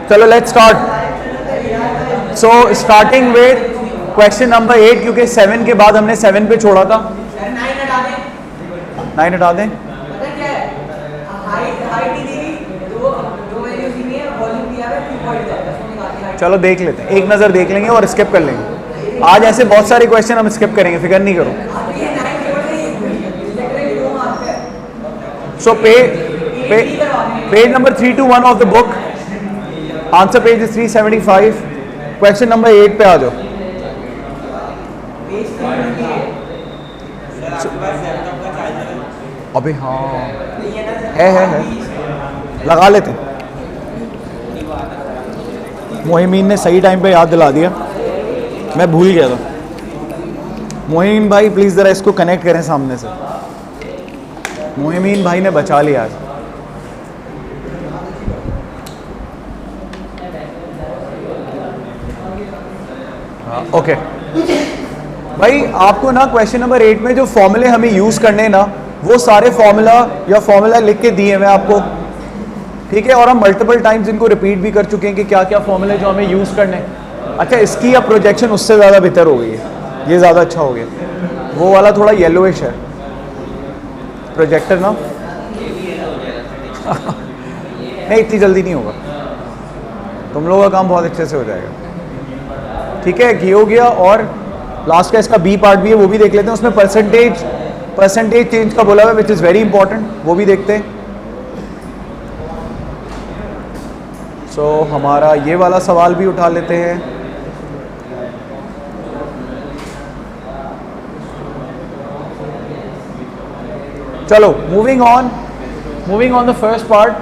चलो let's start. So starting with question number 8, क्योंकि 7 के बाद हमने 7 पे छोड़ा था. 9 हटा दें. चलो देख लेते हैं, एक नज़र देख लेंगे और स्किप कर लेंगे. आज ऐसे बहुत सारे क्वेश्चन हम स्किप करेंगे, फिक्र नहीं करो. So page number 321 of the book, answer page is 375. Question number 8 पे आ जाओ. अबे हाँ है लगा लेते. मोहिमीन ने सही टाइम पे याद दिला दिया, मैं भूल गया था. मोहिमीन भाई प्लीज़ ज़रा इसको कनेक्ट करें सामने से. मोहिमीन भाई ने बचा लिया आज. ओके भाई, आपको ना क्वेश्चन नंबर 8 में जो फॉर्मूले हमें यूज़ करने ना, वो सारे फॉर्मूला या फॉर्मूला लिख के दिए मैं आपको, ठीक है. और हम मल्टीपल टाइम्स इनको रिपीट भी कर चुके हैं कि क्या क्या फॉर्मूले जो हमें यूज़ करने. अच्छा, इसकी अब प्रोजेक्शन उससे ज़्यादा बेहतर हो गई है, ये ज़्यादा अच्छा हो गया. वो वाला थोड़ा येलोइश है प्रोजेक्टर ना. नहीं, इतनी जल्दी नहीं होगा, तुम लोगों का काम बहुत अच्छे से हो जाएगा. ठीक है, ये हो गया. और लास्ट का इसका बी पार्ट भी है, वो भी देख लेते हैं. उसमें परसेंटेज चेंज का बोला हुआ है, विच इज़ वेरी इंपॉर्टेंट, वो भी देखते हैं. सो हमारा ये वाला सवाल भी उठा लेते हैं. चलो moving on the first part.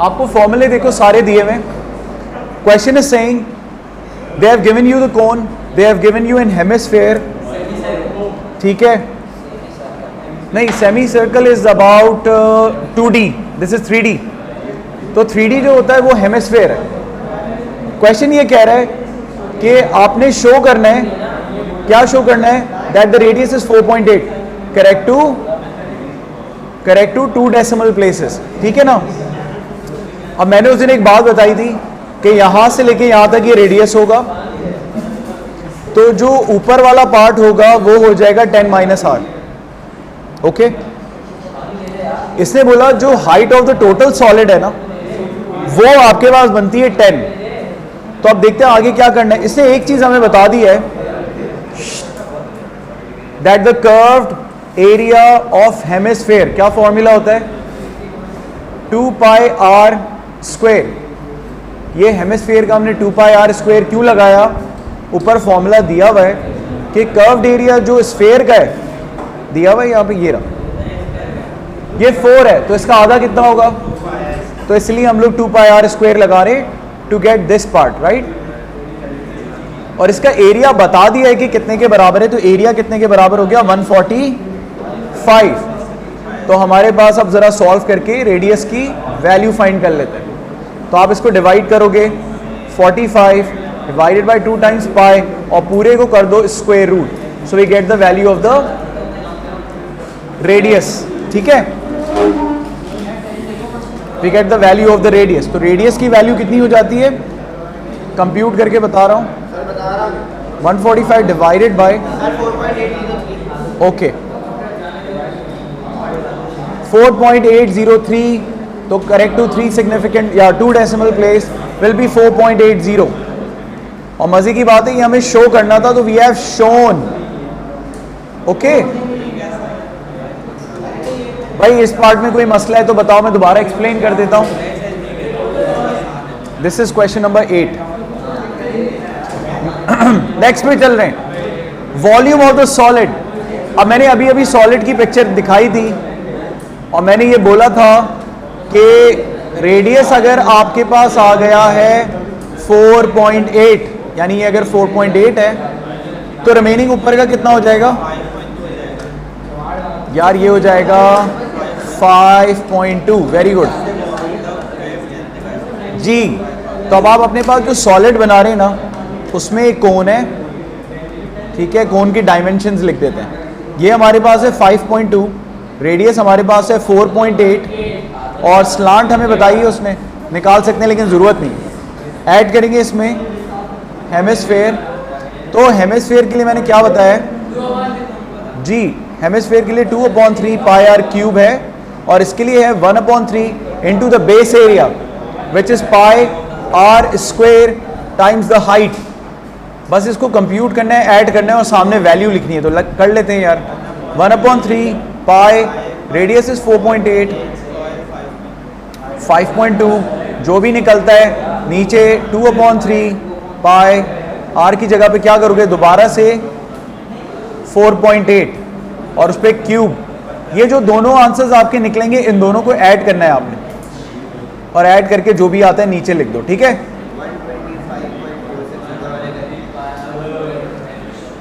आपको फॉर्मूले देखो सारे दिए हुए. Question is saying they have given you the cone, they have given you in hemisphere. ठीक है, नहीं, semi circle is about 2D, this is 3D. तो 3D जो होता है वो हेमिस्फेयर है. क्वेश्चन ये कह रहा है कि आपने शो करना है, क्या शो करना है, that the radius is 4.8. Correct to 2 decimal places. ठीक है ना. अब मैंने उस दिन एक बात बताई थी कि यहां से लेके यहां तक ये रेडियस होगा, तो जो ऊपर वाला पार्ट होगा वो हो जाएगा 10-r. ओके. इसने बोला जो height of the total solid है ना, वो आपके पास बनती है 10. तो अब देखते हैं आगे क्या करना है. इसने एक चीज हमें बता दी है, that the curved area of hemisphere, क्या फॉर्मूला होता है, 2πr². ये हेमिस्फेयर का हमने 2πr² क्यों लगाया, ऊपर फॉर्मूला दिया हुआ है कि कर्व्ड एरिया जो स्फेयर का है दिया हुआ है यहाँ पे, ये रहा, ये 4 है, तो इसका आधा कितना होगा, तो इसलिए हम लोग 2πr² लगा रहे to get this part, right. और इसका एरिया बता दिया है कि कितने के बराबर है, तो एरिया कितने के बराबर हो गया, 145. तो हमारे पास अब जरा सॉल्व करके रेडियस की वैल्यू फाइंड कर लेते हैं. तो आप इसको डिवाइड करोगे, 45 डिवाइडेड बाय 2 टाइम्स पाई, और पूरे को कर दो square root. So we get the value of the radius. ठीक है, we get the value of the radius. तो रेडियस की वैल्यू कितनी हो जाती है, कंप्यूट करके बता रहा हूं, 145 डिवाइडेड बाय, ओके, 4.803. तो करेक्ट टू 3 सिग्निफिकेंट या 2 डेसिमल प्लेस विल बी 4.80. और मजे की बात है ये हमें शो करना था, तो वी हैव शोन. ओके भाई, इस पार्ट में कोई मसला है तो बताओ, मैं दोबारा एक्सप्लेन कर देता हूं. This is question number 8. Next पे चल रहे हैं, वॉल्यूम ऑफ द सॉलिड. अब मैंने अभी सॉलिड की पिक्चर दिखाई थी और मैंने ये बोला था कि रेडियस अगर आपके पास आ गया है 4.8, यानी ये अगर 4.8 है, तो रिमेनिंग ऊपर का कितना हो जाएगा यार, ये हो जाएगा 5.2. वेरी गुड जी. तो अब आप अपने पास जो सॉलिड बना रहे हैं ना, उसमें एक कोन है, ठीक है, कोन की डायमेंशंस लिख देते हैं. ये हमारे पास है 5.2, रेडियस हमारे पास है 4.8, और स्लांट हमें बताइए उसने, निकाल सकते हैं लेकिन ज़रूरत नहीं. ऐड करेंगे इसमें हेमिस्फेयर। तो हेमिस्फेयर के लिए मैंने क्या बताया जी, हेमिस्फेयर के लिए 2/3 पाई आर क्यूब है, और इसके लिए है 1/3 into the base area which is pi r square times the height. बस इसको कंप्यूट करना है, ऐड करना है और सामने वैल्यू लिखनी है। तो कर लेते हैं यार। 1/3 पाई, रेडियस इज 4.8, 5.2 जो भी निकलता है नीचे 2/3 पाई, आर की जगह पे क्या करोगे दोबारा से 4.8 और उस पर क्यूब। ये जो दोनों आंसर्स आपके निकलेंगे इन दोनों को ऐड करना है आपने, और ऐड करके जो भी आता है नीचे लिख दो, ठीक है।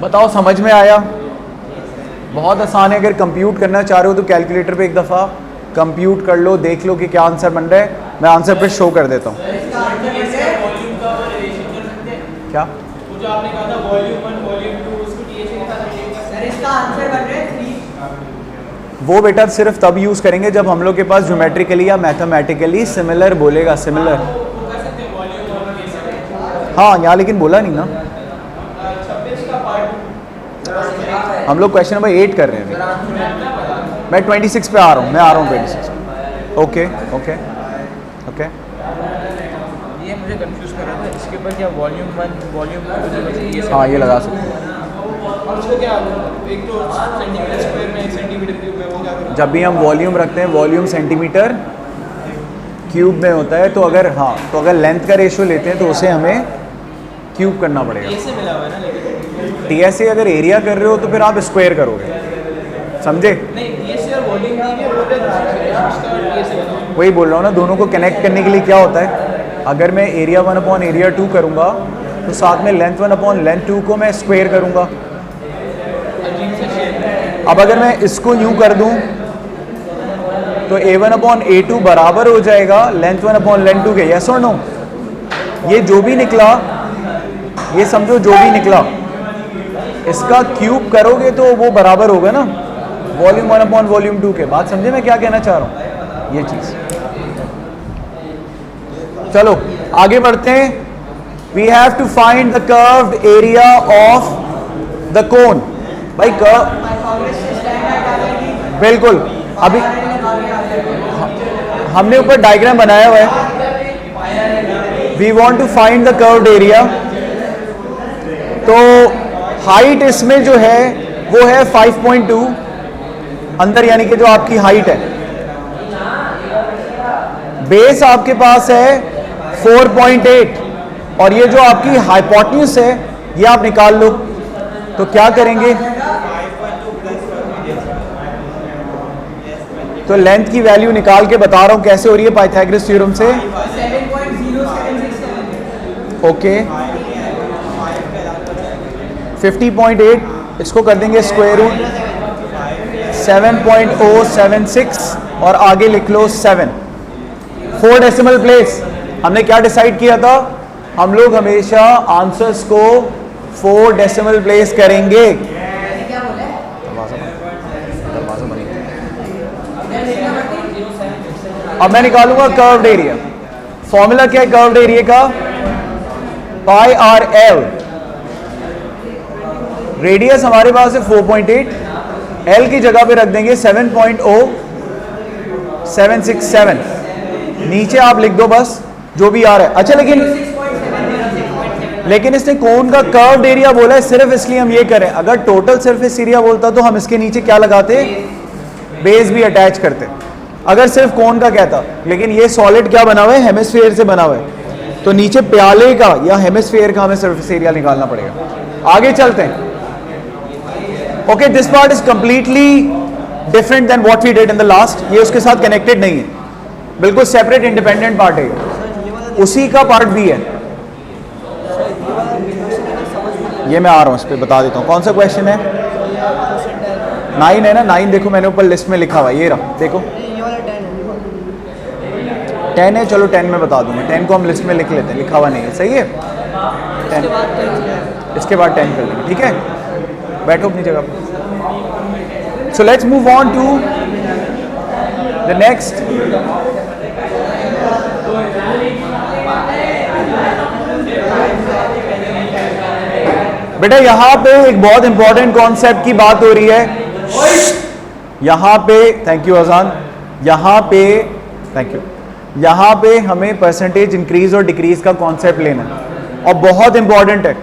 बताओ समझ में आया? बहुत आसान है। अगर कंप्यूट करना चाह रहे हो तो कैलकुलेटर पे एक दफ़ा कंप्यूट कर लो, देख लो कि क्या आंसर बन रहा है। मैं आंसर पे शो कर देता हूँ। क्या जो आपने कहा था वॉल्यूम 1 वॉल्यूम 2 उसको टीएच के साथ सर इसका आंसर बन रहा है 3। वो बेटा सिर्फ तब यूज़ करेंगे जब हम लोग के पास ज्योमेट्रिकली या मैथमेटिकली सिमिलर बोलेगा, सिमिलर। कर सकते हैं वॉल्यूम 1 के साथ। हाँ यहाँ लेकिन बोला नहीं ना, 26 का पार्ट हम लोग क्वेश्चन नंबर 8 कर रहे हैं। मैं 26 पे आ रहा हूँ, मैं आ रहा हूँ 26। Okay okay okay. ये मुझे कंफ्यूज कर रहा था, इसके ऊपर क्या वॉल्यूम 1 वॉल्यूम 2 हाँ ये लगा सकते हैं। और उसको क्या एक तो सेंटीमीटर स्क्वायर में 1 सेंटीमीटर क्यूब में वो क्या करूँ? जब भी हम वॉल्यूम रखते हैं, वॉल्यूम सेंटीमीटर क्यूब में होता है, तो अगर हाँ तो अगर लेंथ का रेशियो लेते हैं तो उसे हमें क्यूब करना पड़ेगा। ऐसे मिला हुआ है ना, लेकिन टीएसए अगर एरिया कर रहे हो तो फिर आप स्क्वायर करोगे, समझे? नहीं टीएसए और वॉल्यूम दी है, बोल रहे हैं इसका टीएसए बताओ। वही बोल रहा हूँ ना, दोनों को कनेक्ट करने के लिए क्या होता है, अगर मैं एरिया 1/एरिया 2 करूँगा तो साथ में लेंथ 1/लेंथ 2 को मैं स्क्वायर करूँगा। अब अगर मैं इसको यूँ कर दूँ तो A1/A2 बराबर हो जाएगा लेंथ 1/लेंथ 2 के, यस और नो? ये जो भी निकला, ये समझो जो भी निकला, इसका क्यूब करोगे तो वो बराबर होगा ना वॉल्यूम 1/वॉल्यूम 2 के। बात समझे मैं क्या कहना चाह रहा हूँ? ये चीज़। चलो आगे बढ़ते हैं। We have to find the curved area of the cone. भाई कर्व बिल्कुल, अभी हमने ऊपर डायग्राम बनाया हुआ है। We want to find the curved area. तो हाइट इसमें जो है वो है 5.2 अंदर, यानी कि जो आपकी हाइट है। बेस आपके पास है 4.8 और ये जो आपकी हाइपोटेन्यूज है ये आप निकाल लो। तो क्या करेंगे, तो लेंथ की वैल्यू निकाल के बता रहा हूं कैसे हो रही है पाइथागोरस थ्योरम से। 7.0766 ओके 50.8 इसको कर देंगे स्क्वायर रूट 7.076 और आगे लिख लो 7 4 डेसिमल प्लेस। हमने क्या डिसाइड किया था, हम लोग हमेशा आंसर्स को 4 डेसिमल प्लेस करेंगे। अब मैं निकालूंगा कर्व्ड एरिया। फॉर्मूला क्या है कर्व्ड एरिया का, पाई आर एल। रेडियस हमारे पास है 4.8, एल की जगह पे रख देंगे 7.0767। नीचे आप लिख दो बस जो भी आ रहा है। अच्छा लेकिन इसने कोन का कर्व्ड एरिया बोला है, सिर्फ इसलिए हम ये करें। अगर टोटल सरफेस एरिया बोलता तो हम इसके नीचे क्या लगाते, बेस भी अटैच करते। अगर सिर्फ कोन का कहता, लेकिन ये सॉलिड क्या बना हुआ है, हेमिस्फीयर से बना हुआ है, तो नीचे प्याले का या हेमिस्फीयर का हमें सरफेस एरिया निकालना पड़ेगा। आगे चलते हैं। Okay this part is completely different than what we did in the last. ये उसके साथ कनेक्टेड नहीं है, बिल्कुल सेपरेट इंडिपेंडेंट पार्ट है, उसी का पार्ट भी है। ये मैं आ रहा हूँ, इस पर बता देता हूँ कौन सा क्वेश्चन है। 9 है ना, 9 देखो मैंने ऊपर लिस्ट में लिखा हुआ है, ये रहा देखो 10 है। चलो 10 में बता दूंगा, 10 को हम लिस्ट में लिख लेते हैं, लिखा हुआ नहीं है, सही है 10। इसके बाद 10 कर लेंगे, ठीक है। बैठो अपनी जगह पर। So let's move on to the next. बेटा यहां पे एक बहुत इंपॉर्टेंट कॉन्सेप्ट की बात हो रही है, यहां पे, थैंक यू अजान, यहां पे, थैंक यू, यहां पे हमें परसेंटेज इंक्रीज और डिक्रीज का कॉन्सेप्ट लेना है और बहुत इंपॉर्टेंट है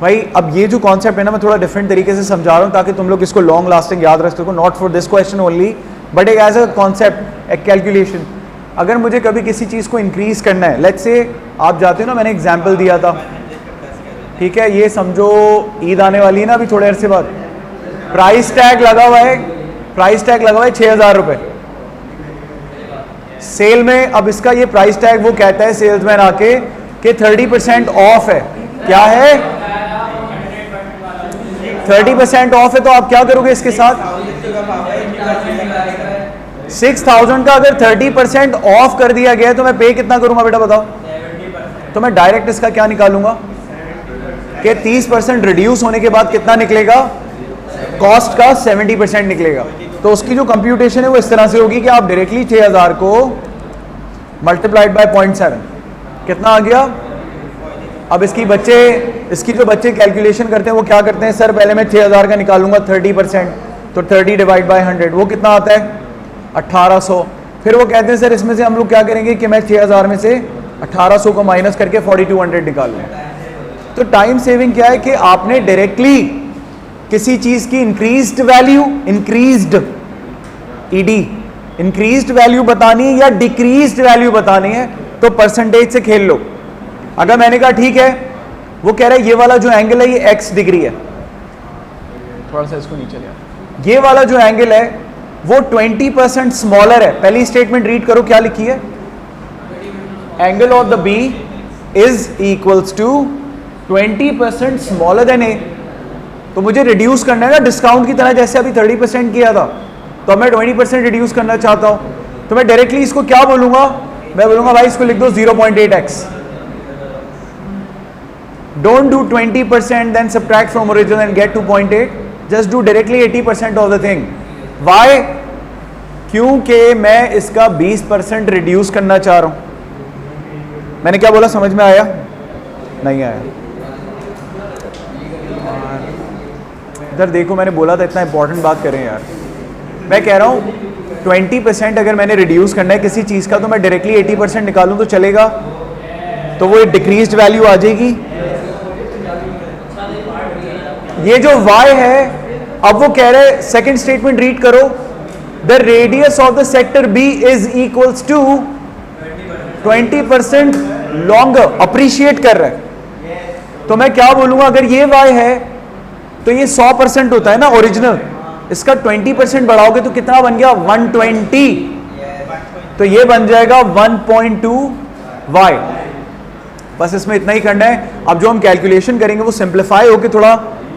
भाई। अब ये जो कॉन्सेप्ट है ना, मैं थोड़ा डिफरेंट तरीके से समझा रहा हूं ताकि तुम लोग इसको लॉन्ग लास्टिंग याद रख सको, not for this question only but एक एज अ कॉन्सेप्ट, एक कैलकुलेशन। अगर मुझे कभी किसी चीज़ को इंक्रीज करना है, लेट्स से आप जाते हो ना, मैंने एग्जाम्पल दिया था, ठीक है, ये समझो ईद आने वाली है ना अभी थोड़े अरसे बाद, प्राइस टैग लगा हुआ है, प्राइस टैग लगा हुआ है 6,000 रुपये सेल में। अब इसका ये प्राइस टैग वो कहता है सेल्समैन आके कि 30% ऑफ है, क्या है 30% ऑफ है, तो आप क्या करोगे इसके साथ 6,000 का अगर 30% ऑफ कर दिया गया तो मैं पे कितना करूंगा बेटा बताओ? तो मैं डायरेक्ट इसका क्या निकालूंगा कि 30% रिड्यूस होने के बाद कितना निकलेगा, कॉस्ट का 70% निकलेगा। तो उसकी जो कंप्यूटेशन है वो इस तरह से होगी कि आप डायरेक्टली 6,000 को मल्टीप्लाइड बाय 0.7 कितना आ गया। अब इसकी जो बच्चे कैलकुलेशन करते हैं वो क्या करते हैं, सर पहले मैं 6,000 का निकालूंगा 30%, तो 30 डिवाइड बाय 100 वो कितना आता है 1800। फिर वो कहते हैं सर इसमें से हम लोग क्या करेंगे कि मैं 6,000 में से 1800 को माइनस करके 4200 निकाल लूँ। तो टाइम सेविंग क्या है कि आपने डायरेक्टली किसी चीज की इंक्रीज्ड वैल्यू, इंक्रीज्ड वैल्यू बतानी है या डिक्रीज्ड वैल्यू बतानी है, तो परसेंटेज से खेल लो। अगर मैंने कहा ठीक है, वो कह रहा है ये वाला जो एंगल है ये x डिग्री है, थोड़ा सा इसको नीचे लिया, ये वाला जो एंगल है वो 20% स्मॉलर है। पहली स्टेटमेंट रीड करो, क्या लिखी है, angle of the B is equals to 20% smaller than A. तो मुझे रिड्यूस करना है ना डिस्काउंट की तरह, जैसे अभी 30% किया था, तो मैं 20% रिड्यूस करना चाहता हूं, तो मैं डायरेक्टली इसको क्या बोलूंगा, मैं बोलूंगा भाई इसको लिख दो 0.8x। Don't do 20% then subtract from original and get 2.8, just do directly 80% of the thing. Why? क्योंकि मैं इसका 20% रिड्यूस करना चाह रहा हूं। मैंने क्या बोला, समझ में आया? नहीं आया? इधर देखो, मैंने बोला था इतना इंपॉर्टेंट बात करें यार। मैं कह रहा हूं 20% अगर मैंने रिड्यूस करना है किसी चीज का, तो मैं डायरेक्टली 80% निकालूं तो चलेगा, तो वो डिक्रीज्ड वैल्यू आ जाएगी। ये जो y है, अब वो कह रहे हैं सेकंड स्टेटमेंट रीड करो, the radius of the sector B is equals to 20% longer, appreciate कर रहा है। तो मैं क्या बोलूंगा, अगर ये y है तो ये 100% होता है ना ओरिजिनल, इसका 20% बढ़ाओगे तो कितना बन गया 120, तो ये बन जाएगा 1.2y। बस इसमें इतना ही करना है। अब जो हम कैलकुलेशन करेंगे वो सिंप्लीफाई होकर थोड़ा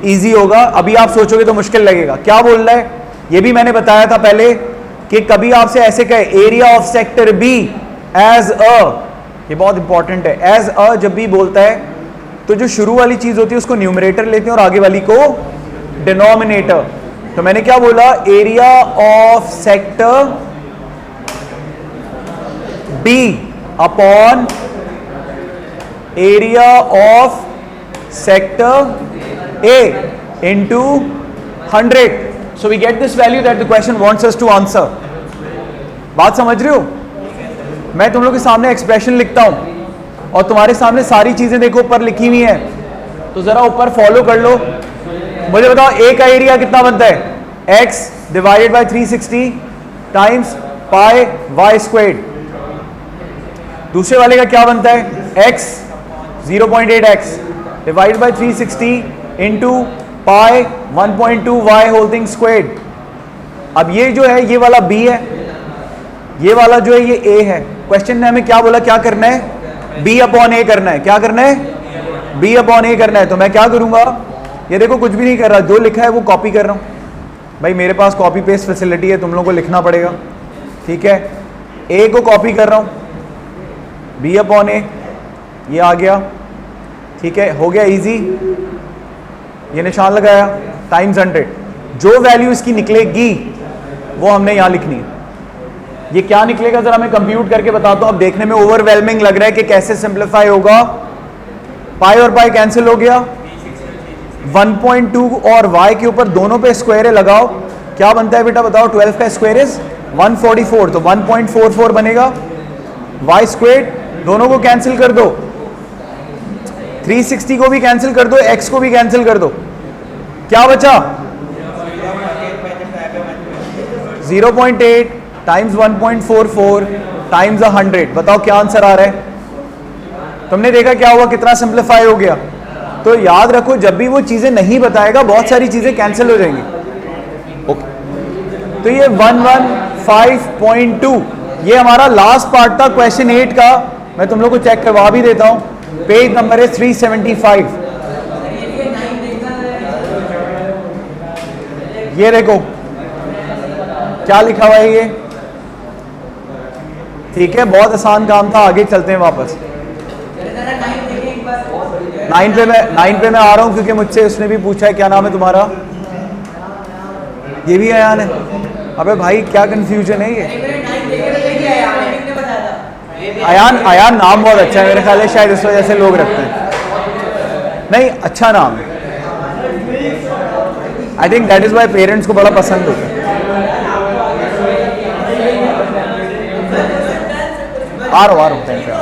इजी होगा, अभी आप सोचोगे तो मुश्किल लगेगा। क्या बोल रहा है, ये भी मैंने बताया था पहले कि कभी आपसे ऐसे कहे area of sector B as a, ये बहुत इंपॉर्टेंट है, एज अ जब भी बोलता है तो जो शुरू वाली चीज होती है उसको न्यूमरेटर लेते हैं और आगे वाली को डिनोमिनेटर। तो मैंने क्या बोला, area of sector B upon area of sector A into 100। So we get this value that the question wants us to answer. बात समझ रहे हो? मैं तुम लोग के सामने एक्सप्रेशन लिखता हूं और तुम्हारे सामने सारी चीजें देखो ऊपर लिखी हुई है, तो जरा ऊपर फॉलो कर लो। मुझे बताओ ए का एरिया कितना बनता है, x divided by 360 times pi Y squared. दूसरे वाले का क्या बनता है, x 0.8x divided by 360 into pi 1.2 y whole thing squared. अब ये जो है ये वाला b है, ये वाला जो है ये a है। क्वेश्चन ने हमें क्या बोला, क्या करना है, b अपॉन a करना है। क्या करना है, b अपॉन a करना है। तो मैं क्या करूंगा, ये देखो कुछ भी नहीं कर रहा, जो लिखा है वो कॉपी कर रहा हूं। भाई मेरे पास कॉपी पेस्ट फैसिलिटी है, तुम लोगों को लिखना पड़ेगा, ठीक है। a को कॉपी कर रहा हूं, b अपॉन a, ये आ गया, ठीक है, हो गया इजी। ये निशान लगाया टाइम्स 100, जो वैल्यू इसकी निकलेगी वो हमने यहां लिखनी है। ये क्या निकलेगा जरा मैं कंप्यूट करके बताता हूं। अब देखने में ओवरवेलमिंग लग रहा है कि कैसे सिंप्लीफाई होगा। पाई और पाई कैंसिल हो गया, 1.2 और y के ऊपर दोनों पे स्क्वायर है, लगाओ, क्या बनता है बेटा बताओ? 12 का स्क्वायर इज 144, तो 1.44 बनेगा। y स्क्वायर दोनों को कैंसिल कर दो, 360 को भी कैंसिल कर दो, x को भी कैंसिल कर दो, क्या बचा? 0.8 टाइम्स 1.44 टाइम्स 100, बताओ क्या आंसर आ रहा है? तुमने देखा क्या हुआ, कितना सिंप्लीफाई हो गया। तो याद रखो जब भी वो चीजें नहीं बताएगा बहुत सारी चीजें कैंसिल हो जाएंगी। ओके, तो ये 115.2 ये हमारा लास्ट पार्ट था क्वेश्चन 8 का। मैं तुम लोग को चेक करवा भी देता हूं, पेज नंबर है 375। ये देखो क्या लिखा हुआ है ये, ठीक है, बहुत आसान काम था। आगे चलते हैं वापस। 9 पे मैं आ रहा हूं क्योंकि मुझसे उसने भी पूछा है क्या नाम है तुम्हारा, ये भी अयान है। अबे भाई क्या कंफ्यूजन है ये। अयान नाम बहुत अच्छा है, मेरे ख्याल है शायद इस वजह से लोग रखते हैं। नहीं, अच्छा नाम है, I think that is why parents को बड़ा पसंद होता है। आ रहा हूँ टाइम पे।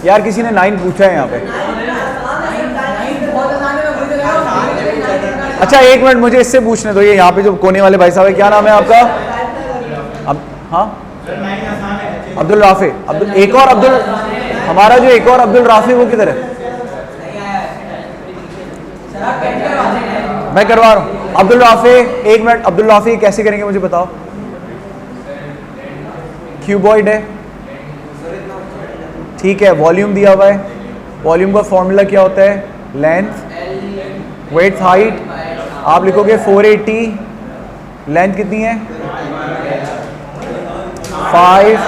यार किसी ने 9 पूछा है यहाँ पे। अच्छा एक मिनट, मुझे इससे पूछने दो, ये यहाँ पे जो कोने वाले भाई साहब है, क्या नाम है आपका? हाँ अब्दुल राफी। एक और अब्दुल, हमारा जो एक और अब्दुल राफी वो किधर है? मैं करवा रहा हूँ अब्दुल राफी। एक मिनट, अब्दुल राफी कैसे करेंगे मुझे बताओ? क्यूबॉइड है, ठीक है, वॉल्यूम दिया हुआ है, वॉल्यूम का फॉर्मूला क्या होता है? Length, weight, height. आप लिखोगे 480, लेंथ कितनी है? 5,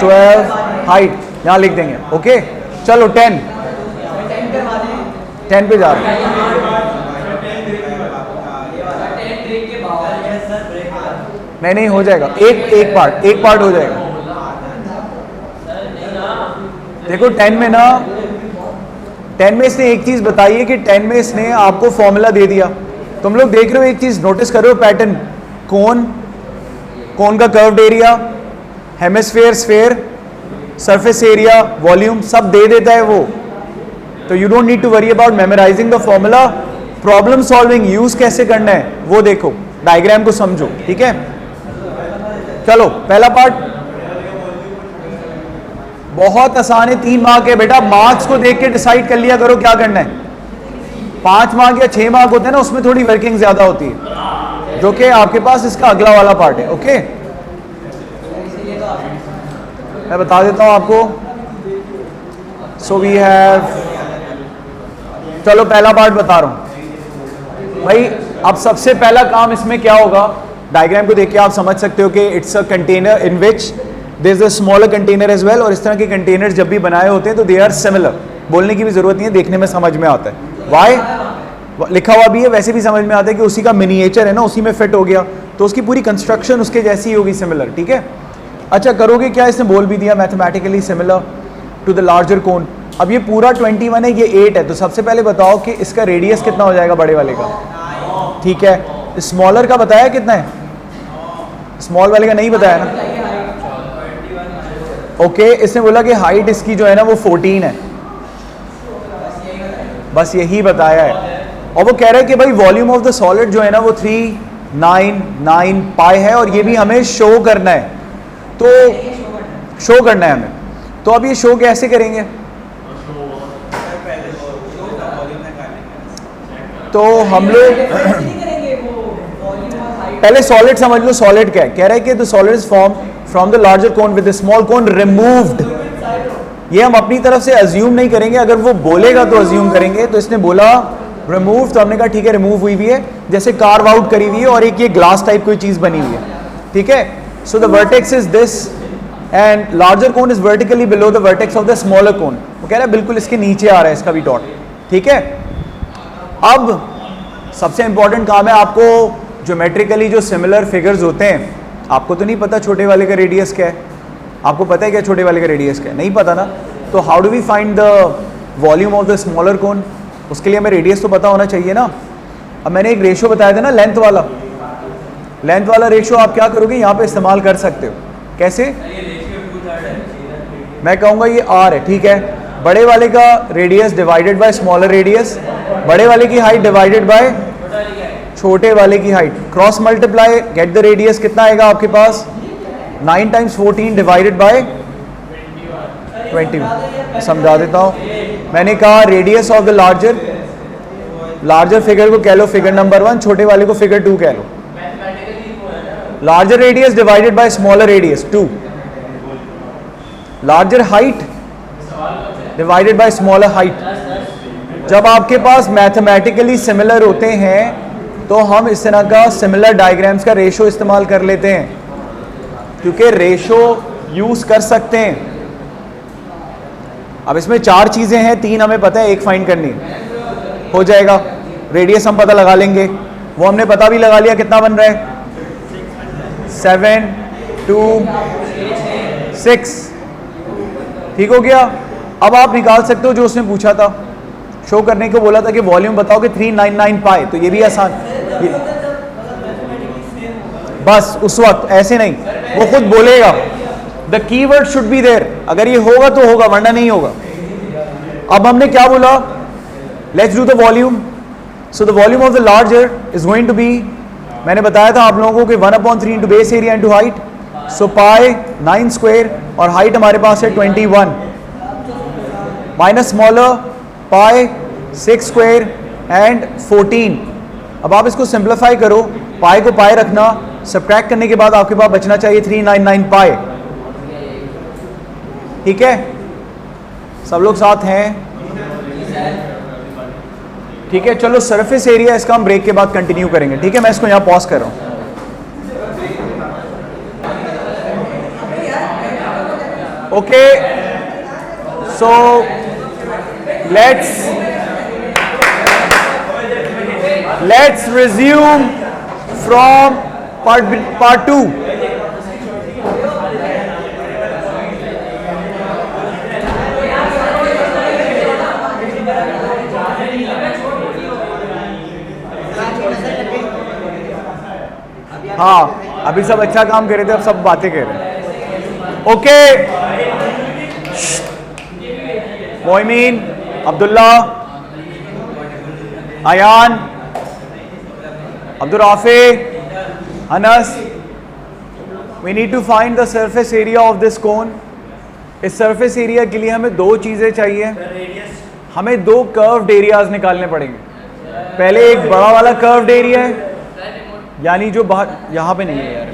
12, हाइट यहां लिख देंगे। ओके चलो 10 पे जा रहे हैं। नहीं हो जाएगा, एक पार्ट हो जाएगा। देखो 10 में ना, 10 में इसने एक चीज बताई है कि 10 में इसने आपको फॉर्मूला दे दिया। तुम लोग देख रहे हो, एक चीज नोटिस करो पैटर्न, कोन का curved area, hemisphere, sphere, surface area, volume सब दे देता है वो। तो you don't need to worry about memorising the formula. Problem solving use कैसे करना है वो देखो, डायग्राम को समझो, ठीक है। चलो पहला पार्ट बहुत आसान है, 3 मार्क है बेटा। मार्क्स को देख के डिसाइड कर लिया करो क्या करना है। 5 मार्क या 6 मार्क होते हैं ना, उसमें थोड़ी वर्किंग ज्यादा होती है, जो कि आपके पास इसका अगला वाला पार्ट है। ओके मैं बता देता हूं आपको। सो वी हैव, चलो पहला पार्ट बता रहा हूं भाई। अब सबसे पहला काम इसमें क्या होगा, डायग्राम को देख के आप समझ सकते हो कि it's a container in which there is a smaller container as well. और इस तरह के कंटेनर्स जब भी बनाए होते हैं तो दे आर सिमिलर, बोलने की भी जरूरत नहीं है, देखने में समझ में आता है। वाई लिखा हुआ भी है, वैसे भी समझ में आता है कि उसी का मिनिएचर है ना, उसी में फिट हो गया, तो उसकी पूरी कंस्ट्रक्शन उसके जैसी होगी, सिमिलर, ठीक है। अच्छा करोगे क्या, इसने बोल भी दिया mathematically similar to the larger cone. अब ये पूरा 21 है, ये 8 है, तो सबसे पहले बताओ कि इसका रेडियस कितना हो जाएगा बड़े वाले का, ठीक है। स्मॉलर का बताया कितना है, स्मॉल वाले का नहीं बताया ना। ओके इसने बोला कि हाइट इसकी जो है ना वो 14 है, बस यही बताया है। और वो कह रहा है कि भाई वॉल्यूम ऑफ द सॉलिड जो है ना वो 399 पाई है, और ये भी हमें शो करना है, तो शो करना है हमें। तो अब ये शो कैसे करेंगे, तो हम लोग पहले सॉलिड समझ लो। सॉलिड क्या है, कह रहा है कि the solid is form from the larger cone with the small cone removed. ये हम अपनी तरफ से अज्यूम नहीं करेंगे, अगर वो बोलेगा तो अज्यूम करेंगे। तो इसने बोला रिमूव, तो हमने कहा ठीक है रिमूव हुई हुई है, जैसे कार्व आउट करी हुई है, और एक ये ग्लास टाइप कोई चीज बनी हुई है, ठीक है। So the vertex is this and larger cone is vertically below the vertex of the smaller cone. वो कह रहा है बिल्कुल इसके नीचे आ रहा है इसका भी डॉट, ठीक है। अब सबसे इंपॉर्टेंट काम है, आपको ज्योमेट्रिकली जो सिमिलर फिगर्स होते हैं, आपको तो नहीं पता छोटे वाले का रेडियस क्या है, आपको पता है क्या छोटे वाले का रेडियस क्या है, नहीं पता ना। तो how do we find the volume of the smaller cone, उसके लिए हमें रेडियस तो पता होना चाहिए ना। अब मैंने एक रेशो बताया था ना लेंथ वाला रेशो आप क्या करोगे यहाँ पे इस्तेमाल कर सकते हो। कैसे? मैं कहूँगा ये r है, ठीक है। बड़े वाले का radius divided by smaller radius, बड़े वाले की हाइट डिवाइडेड बाय छोटे वाले की height, cross multiply, get the radius कितना आएगा आपके पास 9 टाइम्स 14 डिवाइडेड बाय 20। समझा देता हूँ। मैंने कहा radius of the larger figure को कह लो फिगर नंबर 1, छोटे वाले को फिगर 2 कह लो। Larger radius divided by smaller radius 2, larger height divided by smaller height. जब आपके पास मैथमेटिकली सिमिलर होते हैं तो हम इस तरह का सिमिलर डायग्राम्स का रेशो इस्तेमाल कर लेते हैं, क्योंकि रेशो यूज कर सकते हैं। अब इसमें 4 चीजें हैं, 3 हमें पता है, 1 फाइंड करनी है, हो जाएगा। रेडियस हम पता लगा लेंगे, वो हमने पता भी लगा लिया, कितना बन रहा है 7 2 6, ठीक हो गया। अब आप निकाल सकते हो जो उसने पूछा था, शो करने को बोला था कि वॉल्यूम बताओ कि 399 पाई, तो ये भी आसान, बस उस वक्त ऐसे नहीं, वो खुद बोलेगा। The keyword should be there, अगर ये होगा तो होगा वरना नहीं होगा। अब हमने क्या बोला, let's do the volume. So the volume of the larger is going to be, मैंने बताया था आप लोगों को कि 1/3 into base area into height, so pi 9 square और हाइट हमारे पास है 21, minus smaller pi 6 square and 14। अब आप इसको सिंप्लीफाई करो, पाई को पाई रखना, सब्ट्रैक्ट करने के बाद आपके पास बचना चाहिए 399 पाई, ठीक है। सब लोग साथ हैं, ठीक है। चलो सरफेस एरिया इसका हम ब्रेक के बाद कंटिन्यू करेंगे, ठीक है। मैं इसको यहां पॉज कर रहा हूं। Okay, so let's resume from part 2. हाँ, अभी सब अच्छा काम कर रहे थे, अब सब बातें कर रहे हैं। Okay, Moimeen, Abdullah, Ayaan, Abdul Rafe, Anas, we need to find the surface area of this cone. इस सरफेस एरिया के लिए हमें 2 चीज़ें चाहिए, हमें 2 कर्व्ड एरियाज निकालने पड़ेंगे। पहले एक बड़ा वाला कर्व्ड एरिया है, यानी जो बाहर, यहाँ पे नहीं है यार,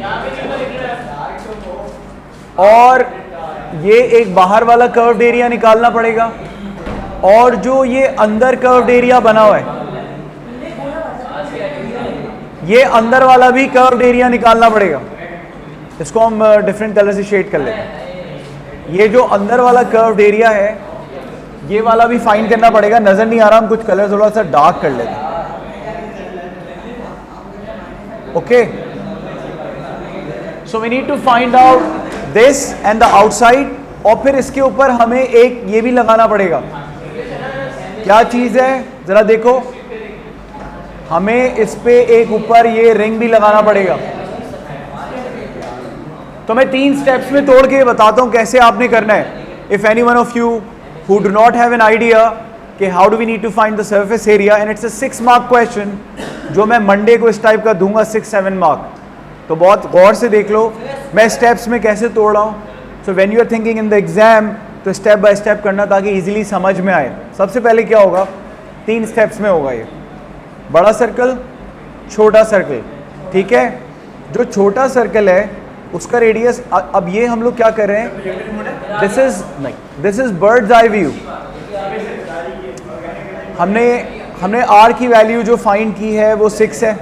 और ये एक बाहर वाला कर्व्ड एरिया निकालना पड़ेगा, और जो ये अंदर कर्व्ड एरिया बना हुआ है, ये अंदर वाला भी कर्व्ड एरिया निकालना पड़ेगा। इसको हम डिफरेंट कलर से शेड कर लेते हैं। ये जो अंदर वाला कर्व्ड एरिया है, ये वाला भी फाइंड करना पड़ेगा। नजर नहीं आ रहा, हम कुछ कलर थोड़ा सा डार्क कर लेते हैं। Okay, so we need to find out this and the outside, और फिर इसके ऊपर हमें एक ये भी लगाना पड़ेगा। क्या चीज है जरा देखो, हमें इस पे एक ऊपर ये रिंग भी लगाना पड़ेगा। तो मैं 3 स्टेप्स में तोड़ के बताता हूं कैसे आपने करना है। If any one of you who do not have an idea कि how do we need to find the surface area, and it's a 6 mark question जो मैं मंडे को इस टाइप का दूंगा, 6-7 मार्क, तो बहुत गौर से देख लो मैं स्टेप्स में कैसे तोड़ रहा हूँ। So when you are thinking in the exam, तो स्टेप बाय स्टेप करना ताकि इजीली समझ में आए। सबसे पहले क्या होगा, 3 स्टेप्स में होगा ये, बड़ा सर्कल, छोटा सर्कल, ठीक है। जो छोटा सर्कल है उसका रेडियस, अब ये हम लोग क्या कर रहे हैं, this is birds eye view. हमने r की वैल्यू जो फाइंड की है वो 6 है,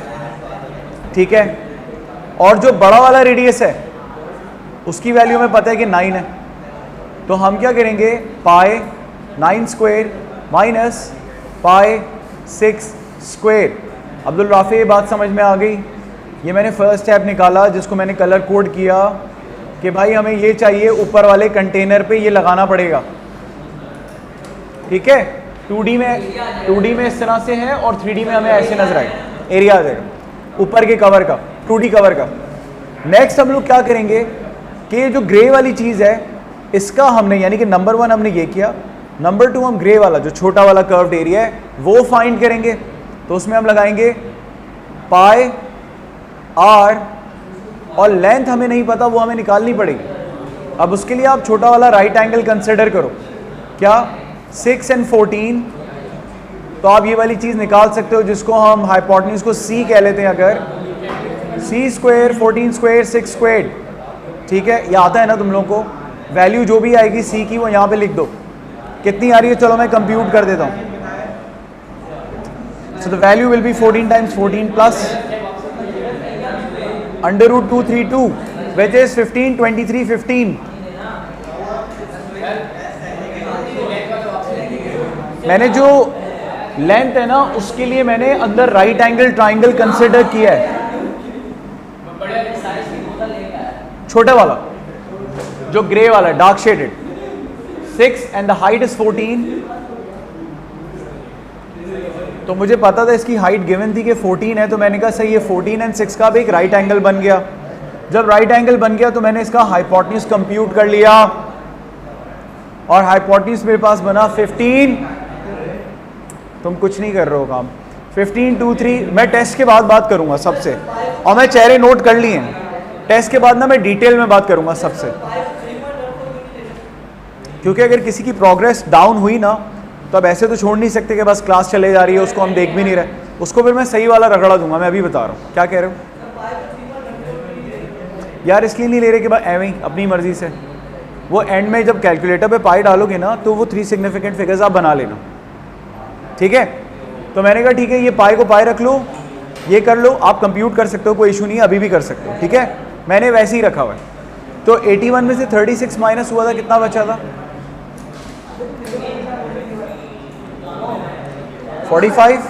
ठीक है। और जो बड़ा वाला रेडियस है उसकी वैल्यू हमें पता है कि 9 है, तो हम क्या करेंगे, पाई 9 square minus pi 6 square. Abdul Rafi, ये बात समझ में आ गई। ये मैंने फर्स्ट स्टेप निकाला जिसको मैंने कलर कोड किया कि भाई हमें ये चाहिए, ऊपर वाले कंटेनर पे ये लगाना पड़ेगा, ठीक है। 2D में इस तरह से है और 3D में हमें ऐसे नजर आएगा, एरिया आ जाएगा ऊपर के कवर का, 2D कवर का। नेक्स्ट हम लोग क्या करेंगे कि ये जो ग्रे वाली चीज़ है इसका हमने, यानी कि नंबर 1 हमने ये किया, नंबर 2 हम ग्रे वाला जो छोटा वाला कर्व्ड एरिया है वो फाइंड करेंगे। तो उसमें हम लगाएंगे पाई आर, और लेंथ हमें नहीं पता, वो हमें निकालनी पड़ेगी। अब उसके लिए आप छोटा वाला राइट एंगल कंसिडर करो, क्या 6 and 14, तो आप ये वाली चीज़ निकाल सकते हो जिसको हम हाइपोटेन्यूज को c कह लेते हैं। अगर c स्क्वायर 14 स्क्वायर 6 स्क्वायर, ठीक है, ये आता है ना तुम लोगों को, वैल्यू जो भी आएगी c की वो यहाँ पे लिख दो, कितनी आ रही है चलो मैं कंप्यूट कर देता हूँ। So the value will be 14 times 14 plus under root 232 which is 15 23 15। मैंने जो लेंथ है ना उसके लिए मैंने अंदर राइट एंगल ट्राइंगल कंसिडर किया है, छोटा वाला जो ग्रे वाला dark shaded 6 and the height is 14। तो मुझे पता था इसकी हाइट गिवन थी कि 14 है, तो मैंने कहा सही है 14 and 6 का भी एक राइट एंगल बन गया। जब राइट एंगल बन गया तो मैंने इसका हाइपोटेन्यूज कंप्यूट कर लिया और हाइपोटेन्यूज मेरे पास बना 15। तुम कुछ नहीं कर रहे हो काम। 15 2 3, मैं टेस्ट के बाद बात करूंगा सबसे, और मैं चेहरे नोट कर लिए हैं, टेस्ट के बाद ना मैं डिटेल में बात करूंगा सबसे, क्योंकि अगर किसी की प्रोग्रेस डाउन हुई ना तो अब ऐसे तो छोड़ नहीं सकते कि बस क्लास चले जा रही है उसको हम देख भी नहीं रहे, उसको फिर मैं सही वाला रगड़ा दूंगा। मैं अभी बता रहा हूँ, क्या कह रहे हो यार? इसलिए नहीं ले रहे कि बस एवं ही अपनी मर्जी से, वो एंड में जब कैलकुलेटर पे पाई डालोगे ना तो वो 3 सिग्निफिकेंट फिगर्स आप बना लेना, ठीक है? तो मैंने कहा ठीक है, ये पाई को पाई रख लो, ये कर लो, आप कंप्यूट कर सकते हो, कोई इशू नहीं है, अभी भी कर सकते हो, ठीक है? मैंने वैसे ही रखा हुआ है। तो 81 में से 36 माइनस हुआ था, कितना बचा था? 45।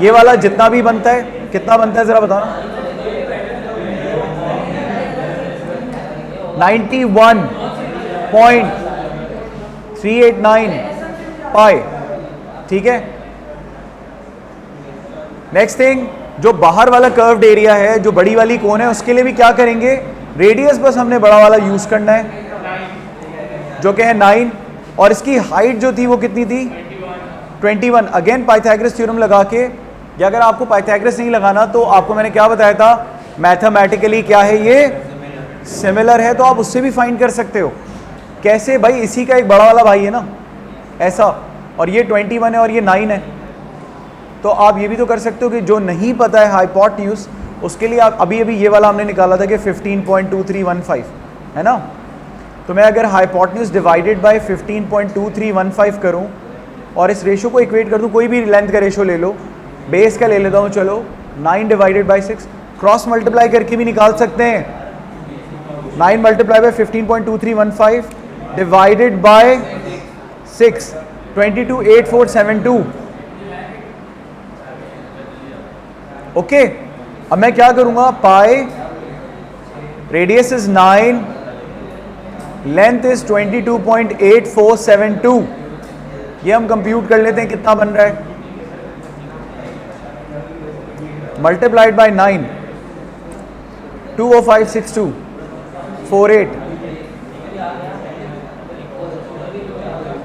ये वाला जितना भी बनता है कितना बनता है जरा बताना? 91.389 पाई, ठीक है? नेक्स्ट थिंग, जो बाहर वाला कर्व्ड एरिया है, जो बड़ी वाली कोन है, उसके लिए भी क्या करेंगे? रेडियस बस हमने बड़ा वाला यूज करना है जो कि है 9, और इसकी हाइट जो थी वो कितनी थी? 21। अगेन पाइथागोरस थ्योरम लगा के, या अगर आपको पाइथागोरस नहीं लगाना तो आपको मैंने क्या बताया था, मैथमेटिकली क्या है ये, सिमिलर है, तो आप उससे भी फाइंड कर सकते हो। कैसे भाई? इसी का एक बड़ा वाला भाई है ना ऐसा, और ये 21 है और ये 9 है, तो आप ये भी तो कर सकते हो कि जो नहीं पता है हाइपोटेन्यूज, उसके लिए आप अभी ये वाला हमने निकाला था कि 15.2315 है ना। तो मैं अगर हाइपोटेन्यूज डिवाइडेड बाय 15.2315 करूं और इस रेशो को इक्वेट कर दूं, कोई भी लेंथ का रेशो ले लो, बेस का ले लेता हूं, चलो 9 डिवाइडेड बाय 6, क्रॉस मल्टीप्लाई करके भी निकाल सकते हैं। 9 multiply by 15.2315 divided by 6, 228472। Okay, अब मैं क्या करूंगा, पाई रेडियस इज 9, लेंथ इज 22.8472, ये हम कंप्यूट कर लेते हैं कितना बन रहा है, मल्टीप्लाइड बाय 9, 2056248।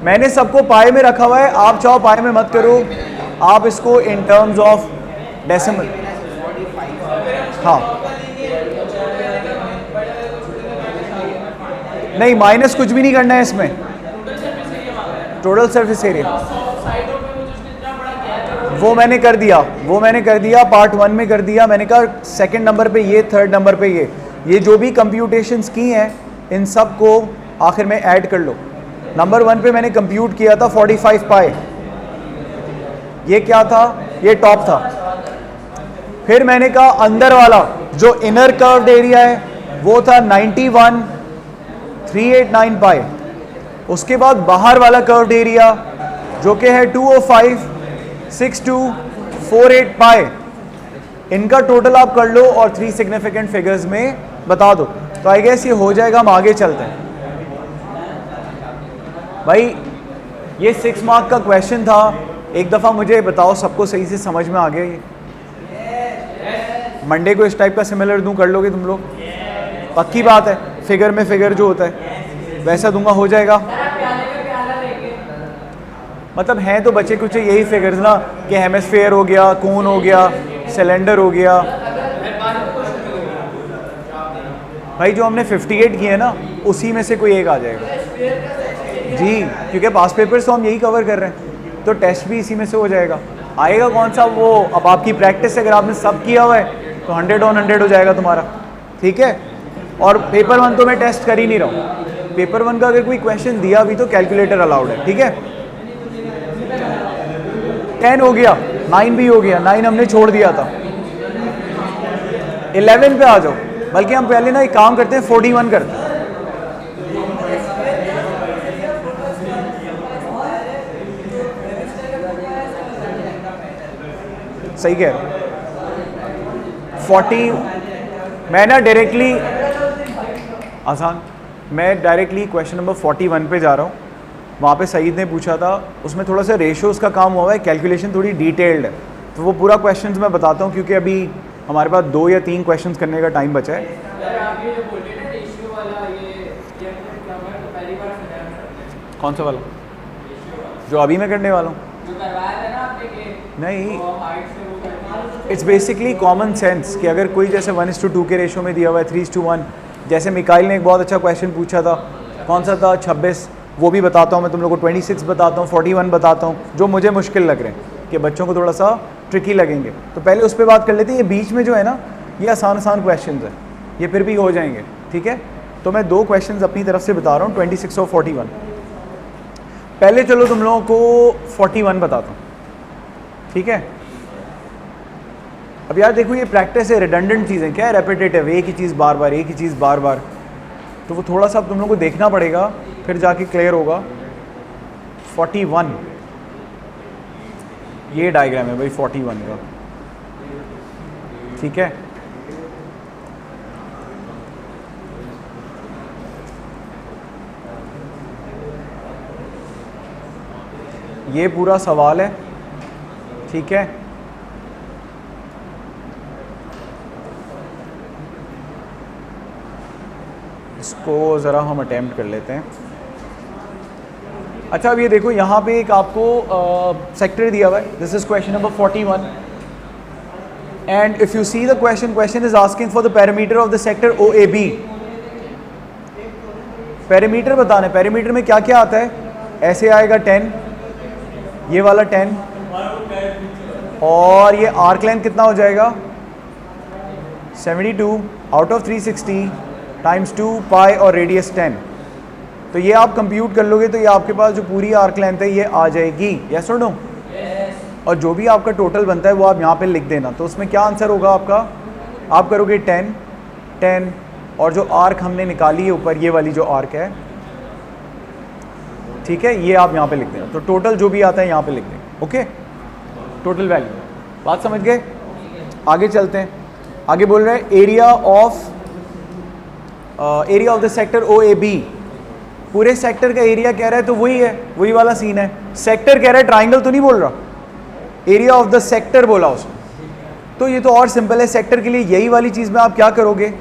मैंने सबको पाई में रखा हुआ है, आप चाहो पाई में मत करो, आप इसको इन टर्म्स ऑफ डेसिमल, हाँ नहीं माइनस कुछ भी नहीं करना है इसमें, टोटल सरफेस एरिया वो मैंने कर दिया, पार्ट 1 में कर दिया। मैंने कहा सेकंड नंबर पे ये, थर्ड नंबर पे ये जो भी कंप्यूटेशंस की हैं इन सब को आखिर में ऐड कर लो। नंबर 1 पे मैंने कंप्यूट किया था 45 पाई, ये क्या था, ये टॉप था। फिर मैंने कहा अंदर वाला जो इनर कर्व्ड एरिया है वो था 91.389 पाई। उसके बाद बाहर वाला कर्व्ड एरिया जो कि है 2056248 पाई। इनका टोटल आप कर लो और 3 सिग्निफिकेंट फिगर्स में बता दो, तो आई गेस ये हो जाएगा। हम आगे चलते हैं भाई, ये 6 मार्क का क्वेश्चन था। एक दफ़ा मुझे बताओ सबको सही से समझ में आ गया ये? मंडे को इस टाइप का सिमिलर दूं, कर लोगे तुम लोग? पक्की बात है, फिगर में फिगर जो होता है वैसा दूंगा, हो जाएगा? मतलब हैं तो बचे कुछ यही फिगर्स ना, कि हेमिस्फीयर हो गया, कोन हो गया, सिलेंडर हो गया। भाई जो हमने 58 किए ना उसी में से कोई एक आ जाएगा जी, क्योंकि पास पेपर्स तो हम यही कवर कर रहे हैं, तो टेस्ट भी इसी में से हो जाएगा। आएगा कौन सा वो, अब आपकी प्रैक्टिस, अगर आपने सब किया हुआ है तो 100 ऑन 100 हो जाएगा तुम्हारा, ठीक है। और पेपर 1 तो मैं टेस्ट कर ही नहीं रहा हूँ, पेपर 1 का अगर कोई क्वेश्चन दिया भी तो कैलकुलेटर अलाउड है, ठीक है। 10 हो गया, 9 भी हो गया, 9 हमने छोड़ दिया था। 11 पे आ जाओ, बल्कि हम पहले ना एक काम करते हैं, 41 करते हैं। सही कह रहे हो। 40 मैं ना डायरेक्टली आसान, मैं डायरेक्टली क्वेश्चन नंबर 41 पे जा रहा हूँ। वहाँ पे सईद ने पूछा था, उसमें थोड़ा सा रेशियोज़ का काम हुआ है, कैलकुलेशन थोड़ी डिटेल्ड है, तो वो पूरा क्वेश्चन मैं बताता हूँ, क्योंकि अभी हमारे पास 2 या 3 क्वेश्चन करने का टाइम बचा है। कौन सा वाला जो अभी मैं करने वाला हूँ? नहीं, इट्स बेसिकली कॉमन सेंस कि अगर कोई जैसे 1:2 के रेशो में दिया हुआ है, 3:1, जैसे मिकाइल ने एक बहुत अच्छा क्वेश्चन पूछा था, कौन सा था, 26, वो भी बताता हूँ मैं तुम लोगों को, 26 बताता हूँ, 41 बताता हूँ, जो मुझे मुश्किल लग रहे हैं कि बच्चों को थोड़ा सा ट्रिकी लगेंगे, तो पहले उस पर बात कर लेते हैं। ये बीच में जो है ना, ये आसान क्वेश्चन है, ये फिर भी हो जाएंगे, ठीक है। तो मैं 2 क्वेश्चन अपनी तरफ से बता रहा हूँ, 26 और 41। पहले चलो तुम लोगों को 41 बताता हूँ, ठीक है। अब यार देखो, ये प्रैक्टिस है, रिडंडेंट चीज़ें, क्या है, रेपिटेटिव, एक ही चीज़ बार बार, एक ही चीज़ बार बार, तो वो थोड़ा सा तुम लोगों को देखना पड़ेगा, फिर जाके क्लियर होगा। 41, ये डायग्राम है भाई 41 का, ठीक है। ये पूरा सवाल है, ठीक है। इसको ज़रा हम अटेम्प्ट कर लेते हैं। अच्छा, अब ये देखो, यहाँ पे एक आपको सेक्टर दिया हुआ है, this is question number 41, and if you see the question is asking for the parameter of the sector OAB। Parameter बताना है, पैरामीटर में क्या क्या आता है, ऐसे आएगा 10, ये वाला 10, और ये आर्क लेंथ कितना हो जाएगा, 72 आउट ऑफ 360 टाइम्स 2 पाई और रेडियस 10। तो ये आप कंप्यूट कर लोगे तो ये आपके पास जो पूरी आर्क लेंथ है ये आ जाएगी, यस और नो। और जो भी आपका टोटल बनता है वो आप यहाँ पे लिख देना। तो उसमें क्या आंसर होगा आपका, आप करोगे 10 10, और जो आर्क हमने निकाली है ऊपर, ये वाली जो आर्क है, ठीक है, ये आप यहाँ पे लिख देना। तो टोटल जो भी आता है यहाँ पे लिख दें, ओके, टोटल वैल्यू। बात समझ गए? आगे चलते हैं। आगे बोल रहे हैं area of the sector OAB। पूरे सेक्टर का एरिया कह रहा है, तो वही है, वही वाला सीन है। सेक्टर कह रहा है, ट्राइंगल तो नहीं बोल रहा, एरिया ऑफ द सेक्टर बोला उसने। तो ये तो और सिंपल है, सेक्टर के लिए यही वाली चीज़ में आप क्या करोगे,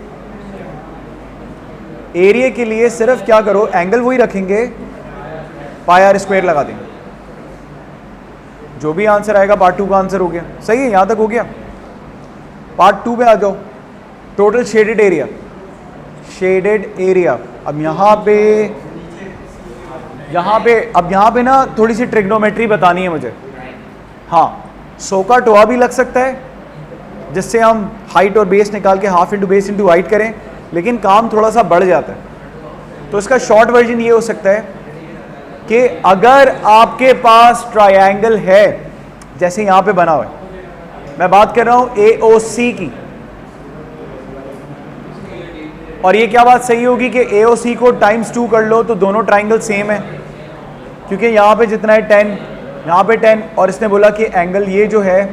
एरिया के लिए सिर्फ क्या करो, एंगल वही रखेंगे, πr² लगा देंगे। जो भी आंसर आएगा, पार्ट 2 का आंसर हो गया। सही है, यहाँ तक हो गया। पार्ट 2 में आ जाओ, टोटल शेडेड एरिया, अब यहाँ पे ना थोड़ी सी ट्रिग्नोमेट्री बतानी है मुझे। हाँ, 100 का टोआ भी लग सकता है, जिससे हम हाइट और बेस निकाल के half into base into height करें, लेकिन काम थोड़ा सा बढ़ जाता है। तो इसका शॉर्ट वर्जन ये हो सकता है कि अगर आपके पास ट्रायंगल है, जैसे यहाँ पे बना हुआ है, मैं बात कर रहा हूँ AOC की, और ये क्या बात सही होगी कि AOC को ×2 कर लो तो दोनों ट्राइंगल सेम है, क्योंकि यहाँ पे जितना है 10, यहाँ पे 10, और इसने बोला कि एंगल ये जो है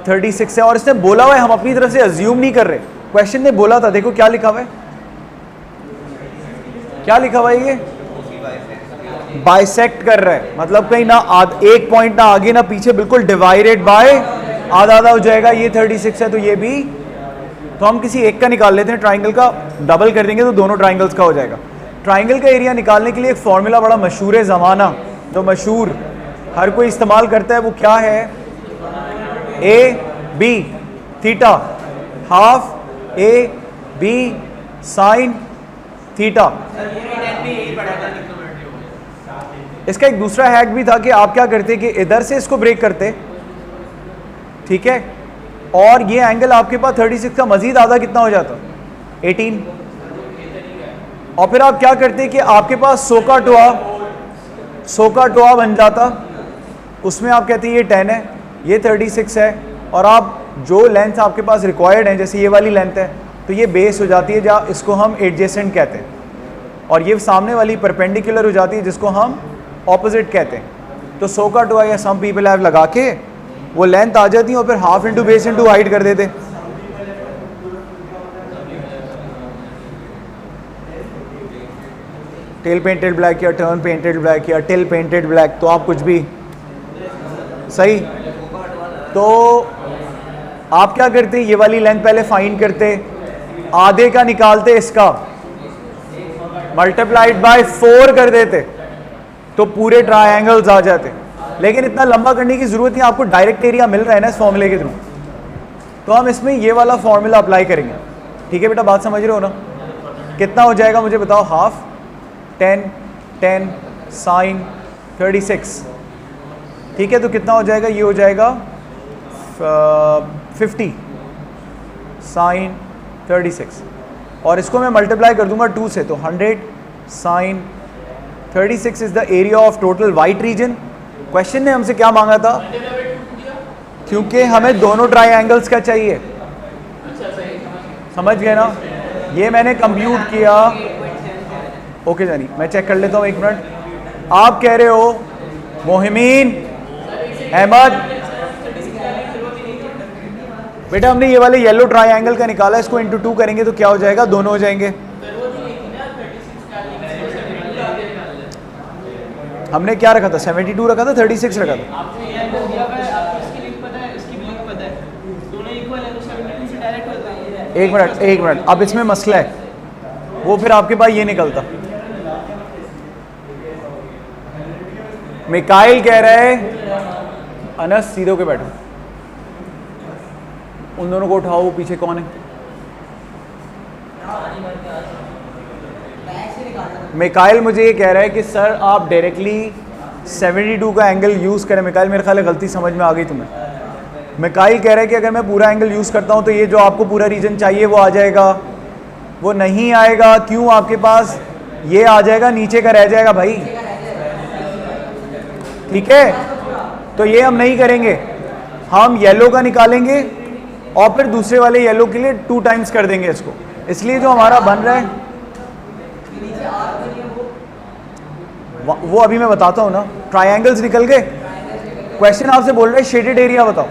36 है, और इसने बोला हुआ है, हम अपनी तरफ से अज्यूम नहीं कर रहे, क्वेश्चन ने बोला था। देखो क्या लिखा हुआ है, क्या लिखा हुआ है, ये बाइसेक्ट कर रहा है, मतलब कहीं ना एक पॉइंट ना आगे ना पीछे, बिल्कुल डिवाइडेड बाय आधा आधा हो जाएगा। ये 36 है तो ये भी, तो हम किसी एक का निकाल लेते हैं, ट्राइंगल का डबल कर देंगे तो दोनों ट्राइंगल्स का हो जाएगा। ट्राइंगल का एरिया निकालने के लिए एक फॉर्मूला बड़ा मशहूर है ज़माना, जो मशहूर हर कोई इस्तेमाल करता है, वो क्या है? A B theta, half A B sine theta. इसका एक दूसरा हैक भी था कि आप क्या करते कि इधर से इसको ब्रेक करते, ठीक है, और ये एंगल आपके पास 36 का मजीद आधा कितना हो जाता? 18। और फिर आप क्या करते कि आपके पास 100 का टोआ बन जाता, उसमें आप कहते ये 10 है, ये 36 है, और आप जो लेंथ आपके पास रिक्वायर्ड है, जैसे ये वाली लेंथ है, तो ये बेस हो जाती है, जहाँ इसको हम एडजेसेंट कहते हैं, और ये सामने वाली परपेंडिकुलर हो जाती है, जिसको हम ऑपोजिट कहते हैं। तो 100 का टोआ या सम पीपल हैव लगा के वो लेंथ आ जाती है, और फिर half into base into height कर देते। टेल पेंटेड ब्लैक या टर्न पेंटेड ब्लैक या टेल पेंटेड ब्लैक, तो आप कुछ भी सही। तो आप क्या करते, ये वाली लेंथ पहले फाइंड करते, आधे का निकालते, इसका मल्टीप्लाइड बाय 4 कर देते, तो पूरे ट्रायंगल्स आ जाते। लेकिन इतना लंबा करने की जरूरत नहीं, आपको डायरेक्ट एरिया मिल रहा है ना इस फॉर्मूले के थ्रू, तो हम इसमें ये वाला फॉर्मूला अप्लाई करेंगे। ठीक है बेटा, बात समझ रहे हो ना? कितना हो जाएगा मुझे बताओ? हाफ 10 10 साइन 36, ठीक है, तो कितना हो जाएगा? ये हो जाएगा 50 साइन 36, और इसको मैं मल्टीप्लाई कर दूंगा 2 से, तो 100 sine 36 is the area of total white region. Question ने हमसे क्या मांगा था? क्योंकि हमें दोनों ट्रायंगल्स का चाहिए, समझ गए ना? ये मैंने कंप्यूट किया। ओके जानी, मैं चेक कर लेता हूँ, एक मिनट। आप कह रहे हो मोहिमीन अहमद, बेटा हमने ये वाले येलो ट्रायंगल का निकाला, इसको इंटू 2 करेंगे तो क्या हो जाएगा? दोनों हो जाएंगे। हमने क्या रखा था? 72 रखा था, 36 रखा था। एक मिनट, अब इसमें मसला है, वो फिर आपके पास ये निकलता। मिकाइल कह रहा है अनस सीधे होके बैठो, उन दोनों को उठाओ, वो पीछे कौन है? मिकाइल मुझे ये कह रहा है कि सर आप डायरेक्टली 72 का एंगल यूज़ करें। मिकाइल मेरे ख्याल है गलती समझ में आ गई तुम्हें। मिकाइल कह रहा है कि अगर मैं पूरा एंगल यूज़ करता हूँ तो ये जो आपको पूरा रीजन चाहिए वो आ जाएगा, वो नहीं आएगा। क्यों? आपके पास ये आ जाएगा, नीचे का रह जाएगा भाई, ठीक है? तो ये हम नहीं करेंगे, हम येलो का निकालेंगे और फिर दूसरे वाले येलो के लिए 2 टाइम्स कर देंगे इसको। इसलिए जो हमारा बन रहा है वो अभी मैं बताता हूँ ना। ट्रायंगल्स निकल गए, क्वेश्चन आपसे बोल रहा है शेडेड एरिया बताओ,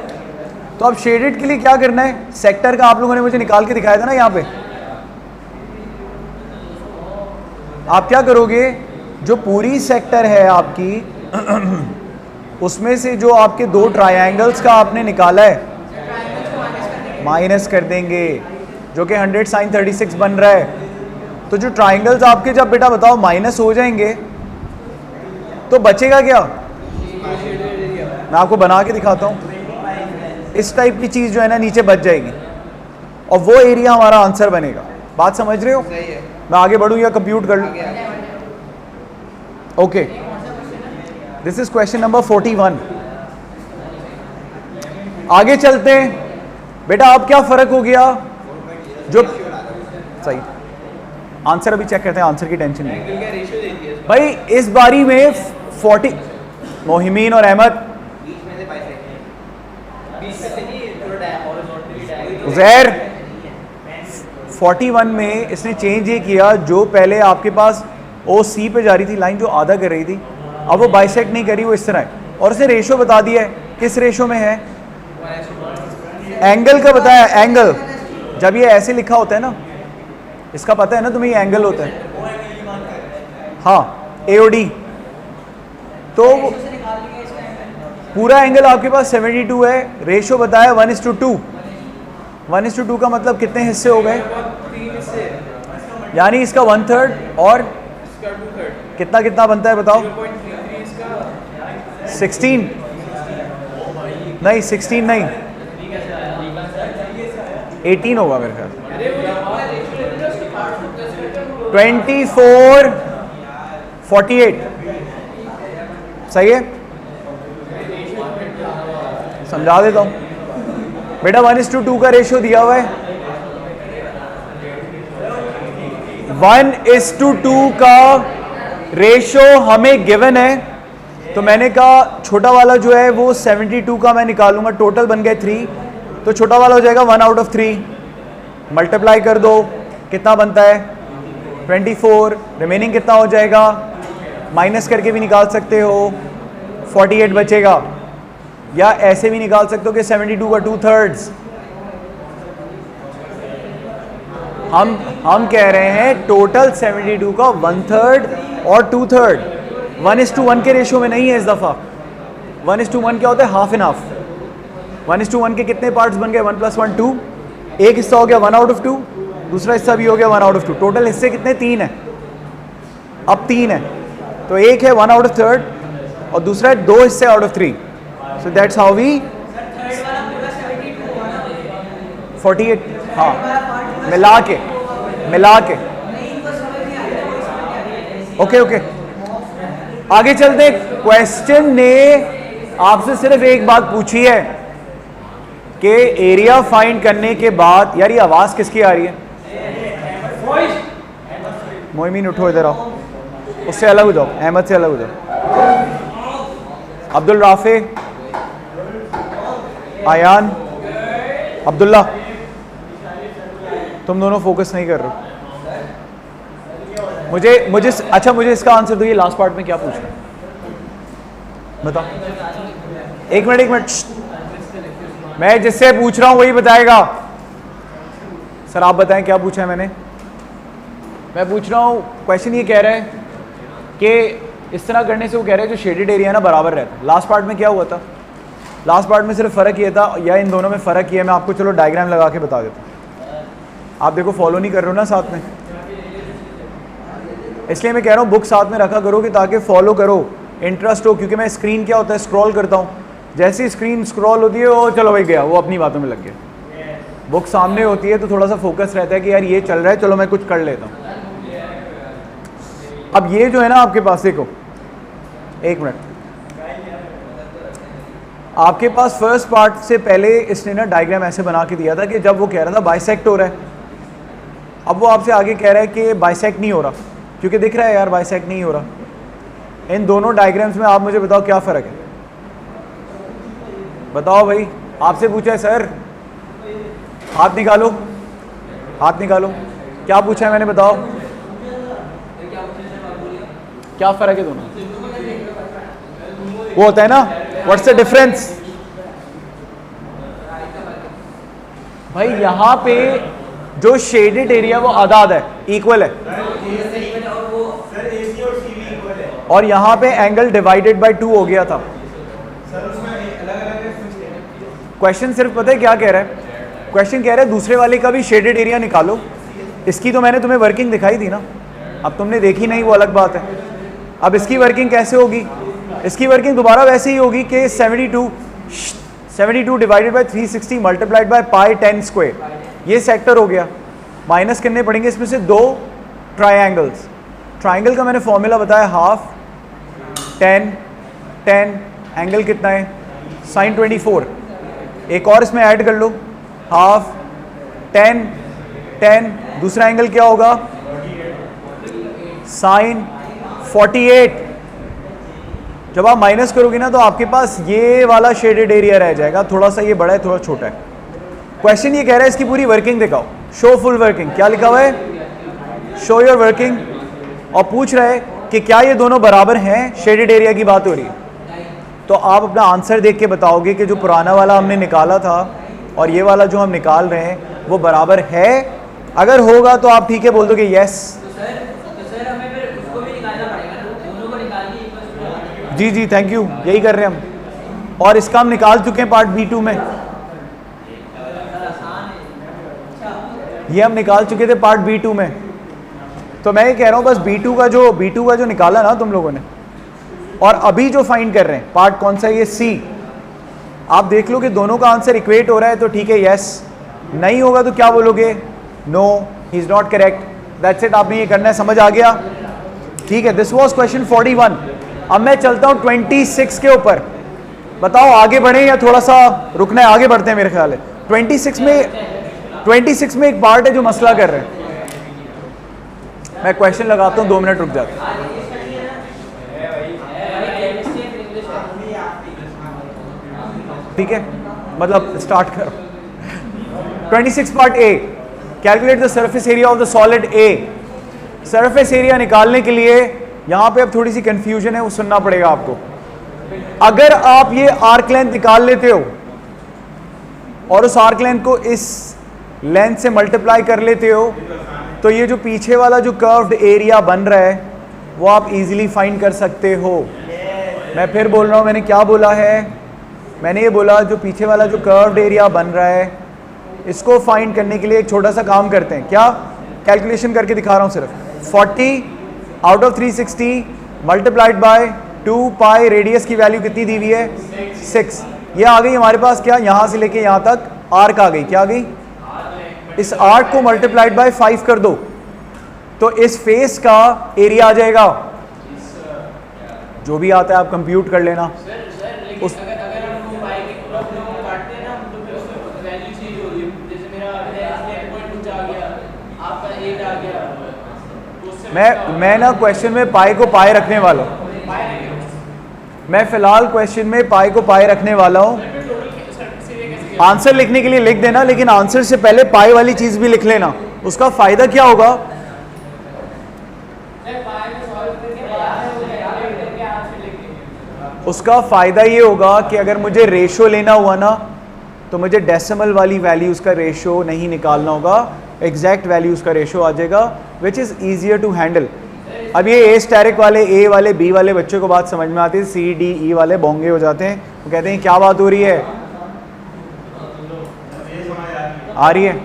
तो अब शेडेड के लिए क्या करना है? सेक्टर का आप लोगों ने मुझे निकाल के दिखाया था ना यहाँ पे। आप क्या करोगे? जो पूरी सेक्टर है आपकी उसमें से जो आपके 2 ट्रायंगल्स का आपने निकाला है माइनस कर देंगे, जो कि 100 साइन 36 बन रहा है। तो जो ट्रायंगल्स आपके जब बेटा बताओ माइनस हो जाएंगे तो बचेगा क्या? मैं आपको बना के दिखाता हूँ। इस टाइप की चीज़ जो है ना नीचे बच जाएगी और वो एरिया हमारा आंसर बनेगा। बात समझ रहे हो? मैं आगे बढ़ूँ या कंप्यूट कर लूँ? Okay, this is question number 41। आगे चलते हैं बेटा। अब क्या फ़र्क हो गया? जो सही आंसर अभी चेक करते हैं, आंसर की टेंशन नहीं भाई। इस बारी में 40 मोहिमीन और अहमद उज़ैर 41 में इसने चेंज ये किया, जो पहले आपके पास OC पे जा रही थी लाइन, जो आधा कर रही थी, अब वो बाइसेक्ट नहीं करी, वो इस तरह है। और इसे रेशो बता दिया है, किस रेशो में है? एंगल का बताया। एंगल जब ये ऐसे लिखा होता है ना, इसका पता है ना तुम्हें, ये एंगल होता है। हाँ, AOD तो से निकाल लिया इसका एंगल। पूरा एंगल आपके पास 72 है, रेशो बताया 1:2। 1:2 का मतलब कितने हिस्से हो गए? 3 हिस्से, यानी इसका 1/3 और इसका 2/3, कितना कितना बनता है बताओ? 0.33 इसका 16 नहीं, 16 नहीं, 18 होगा मेरे ख्याल। 24 48 सही है। समझा देता हूं बेटा, 1:2 का रेशियो दिया हुआ है। 1:2 का रेशियो हमें गिवन है, तो मैंने कहा छोटा वाला जो है वो 72 का मैं निकालूंगा, टोटल बन गए 3, तो छोटा वाला हो जाएगा 1/3। मल्टीप्लाई कर दो, कितना बनता है? 24। रिमेनिंग कितना हो जाएगा? माइनस करके भी निकाल सकते हो, 48 बचेगा, या ऐसे भी निकाल सकते हो कि 72 का 2/3। हम कह रहे हैं टोटल 72 का 1/3 और 2/3। 1:1 के रेशियो में नहीं है इस दफ़ा। 1:1 क्या होता है? Half and half. 1:1 के कितने पार्ट्स बन गए? 1 + 1 2। एक हिस्सा हो गया 1/2, दूसरा हिस्सा भी हो गया 1/2। टोटल हिस्से कितने? 3 है। अब 3 है, तो एक है 1/3 और दूसरा है 2 हिस्से out of 3। So that's how we 48। हाँ, मिला के ओके। आगे चलते। क्वेश्चन ने आपसे सिर्फ एक बात पूछी है कि एरिया फाइंड करने के बाद, यार ये आवाज किसकी आ रही है? मोइमीन उठो, इधर आओ, उससे अलग हो जाओ, अहमद से अलग हो जाओ। अब्दुल राफे, आयान, अब्दुल्ला, तुम दोनों फोकस नहीं कर रहे हो। मुझे अच्छा, मुझे इसका आंसर दो, ये लास्ट पार्ट में क्या पूछ रहे हैं बताओ। एक मिनट, मैं जिससे पूछ रहा हूं वही बताएगा। सर आप बताएं क्या पूछा है मैंने? मैं पूछ रहा हूं, क्वेश्चन ये कह रहा है कि इस तरह करने से वो कह रहे हैं जो शेडेड एरिया ना बराबर रहता है। लास्ट पार्ट में क्या हुआ था? लास्ट पार्ट में सिर्फ फ़र्क ये था, या इन दोनों में फ़र्क ये है, मैं आपको चलो डायग्राम लगा के बता देता हूँ। आप देखो फॉलो नहीं कर रहे हो ना साथ में, इसलिए मैं कह रहा हूँ बुक साथ में रखा करो कि ताकि फॉलो करो, इंटरेस्ट हो। क्योंकि मैं स्क्रीन क्या होता है स्क्रॉल करता हूँ, जैसे ही स्क्रीन स्क्रॉल होती है वो चलो भाई गया, वो अपनी बातों में लग गया। बुक सामने होती है तो थोड़ा सा फोकस रहता है कि यार ये चल रहा है, चलो मैं कुछ कर लेता हूँ। अब ये जो है ना आपके पास, देखो एक मिनट, आपके पास फर्स्ट पार्ट से पहले इसने ना डायग्राम ऐसे बना के दिया था कि जब वो कह रहा था बाइसेक्ट हो रहा है, अब वो आपसे आगे कह रहा है कि बाइसेक्ट नहीं हो रहा, क्योंकि दिख रहा है यार बाइसेक्ट नहीं हो रहा। इन दोनों डायग्राम्स में आप मुझे बताओ क्या फ़र्क है? बताओ भाई, आपसे पूछा है सर, हाथ निकालो, क्या पूछा है मैंने, बताओ क्या फ़र्क है दोनों? वो होता है ना, व्हाट्स द डिफरेंस? भाई यहाँ पे जो शेडेड एरिया वो आधा आधा है, इक्वल है, और यहाँ पे एंगल डिवाइडेड बाय 2 हो गया था। क्वेश्चन सिर्फ पता है क्या कह रहा है? क्वेश्चन कह रहा है दूसरे वाले का भी शेडेड एरिया निकालो। इसकी तो मैंने तुम्हें वर्किंग दिखाई थी ना, अब तुमने देखी नहीं वो अलग बात है। अब इसकी वर्किंग कैसे होगी? इसकी वर्किंग दोबारा वैसे ही होगी कि 72 divided by 360 multiplied by pi 10 square, ये सेक्टर हो गया। माइनस करने पड़ेंगे इसमें से 2 ट्रायंगल्स। ट्रायंगल का मैंने फॉर्मूला बताया, हाफ 10 10, एंगल कितना है? sin 24। एक और इसमें ऐड कर लो, हाफ 10 10, दूसरा एंगल क्या होगा? sin 48। जब आप माइनस करोगे ना तो आपके पास ये वाला शेडेड एरिया रह जाएगा, थोड़ा सा ये बड़ा है थोड़ा छोटा है। क्वेश्चन ये कह रहा है इसकी पूरी वर्किंग दिखाओ, शो फुल वर्किंग। क्या लिखा हुआ है? Show your working. और पूछ रहा है कि क्या ये दोनों बराबर हैं, शेडेड एरिया की बात हो रही है। तो आप अपना आंसर देख के बताओगे कि जो पुराना वाला हमने निकाला था और ये वाला जो हम निकाल रहे हैं वो बराबर है। अगर होगा तो आप ठीक है बोल दोगे यस। जी जी थैंक यू, यही कर रहे हैं हम। और इसका हम निकाल चुके हैं पार्ट B2 में, ये हम निकाल चुके थे पार्ट B2 में। तो मैं ये कह रहा हूँ बस B2 का जो निकाला ना तुम लोगों ने, और अभी जो फाइंड कर रहे हैं पार्ट कौन सा है, ये C। आप देख लो कि दोनों का आंसर इक्वेट हो रहा है तो ठीक है, यस। नहीं होगा तो क्या बोलोगे, no he is not correct, that's it. आपने ये करना है, समझ आ गया, ठीक है। This was question 41। अब मैं चलता हूँ 26 के ऊपर। बताओ आगे बढ़े या थोड़ा सा रुकना है, आगे बढ़ते हैं मेरे ख्याल है। 26 में एक पार्ट है जो मसला कर रहे हैं। मैं क्वेश्चन लगाता हूँ, 2 मिनट रुक जाते हैं। ठीक है, मतलब स्टार्ट करो। 26 part A, calculate the surface area of the solid A. Surface area निकालने के लिए यहां पे अब थोड़ी सी कंफ्यूजन है, वो सुनना पड़ेगा आपको। अगर आप ये आर्क लेंथ निकाल लेते हो और उस आर्क लेंथ को इस लेंथ से मल्टीप्लाई कर लेते हो, तो ये जो पीछे वाला जो कर्व्ड एरिया बन रहा है वो आप इजीली फाइंड कर सकते हो। मैं फिर बोल रहा हूं, मैंने क्या बोला है, मैंने ये बोला जो पीछे वाला जो कर्व्ड एरिया बन रहा है, इसको फाइंड करने के लिए एक छोटा सा काम करते हैं। क्या, कैलकुलेशन करके दिखा रहा हूं सिर्फ। 40 out of 360 multiplied by 2 pi, radius की वैल्यू कितनी दी हुई है, 6। ये आ गई हमारे पास, क्या, यहां से लेके यहां तक आर्क आ गई। क्या आ गई, इस आर्क को मल्टीप्लाइड बाय 5 कर दो तो इस फेस का एरिया आ जाएगा। जो भी आता है आप कंप्यूट कर लेना। उस मैं ना क्वेश्चन में पाई को पाए रखने वाला हूँ। मैं फिलहाल क्वेश्चन में पाई को पाए रखने वाला हूँ। आंसर लिखने के लिए लिख देना, लेकिन आंसर से पहले पाई वाली चीज भी लिख लेना। उसका फायदा क्या होगा, उसका फायदा ये होगा कि अगर मुझे रेशो लेना हुआ ना, तो मुझे डेसिमल वाली वैल्यूज का रेशो नहीं निकालना होगा, एग्जैक्ट वैल्यूज का रेशो आ जाएगा, which is easier to handle. अब ये ए स्टैरिक वाले, ए वाले, बी वाले बच्चों को बात समझ में आती है, सी डी ई वाले बोंगे हो जाते हैं। वो कहते हैं क्या बात हो रही है, आ रही है।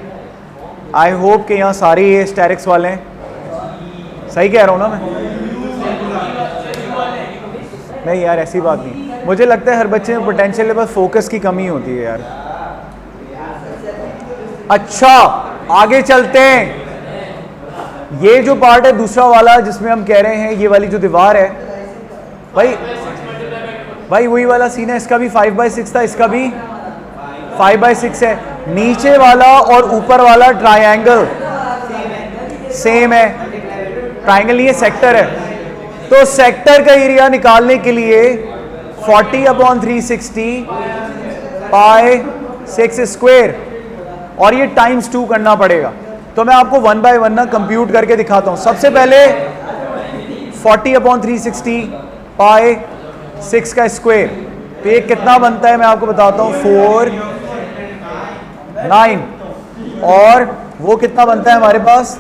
आई होप कि यहाँ सारे ए स्टैरिक्स वाले हैं। सही कह रहा हूँ ना मैं? नहीं यार, ऐसी बात नहीं। मुझे लगता है हर बच्चे में पोटेंशियल है, बस फोकस की कमी होती है यार। अच्छा, आगे चलते हैं। ये जो पार्ट है दूसरा वाला, जिसमें हम कह रहे हैं ये वाली जो दीवार है, भाई वही वाला सीन है। इसका भी 5/6 था, इसका भी 5/6 है। नीचे वाला और ऊपर वाला ट्रायंगल सेम है। ट्रायंगल नहीं है, सेक्टर है। तो सेक्टर का एरिया निकालने के लिए 40/360 पाई 6 स्क्वायर, और ये टाइम्स 2 करना पड़ेगा। तो मैं आपको 1 बाय 1 ना कंप्यूट करके दिखाता हूं। सबसे पहले 40/360 पाई 6 का स्क्वायर, तो ये कितना बनता है मैं आपको बताता हूं, 4 9। और वो कितना बनता है हमारे पास,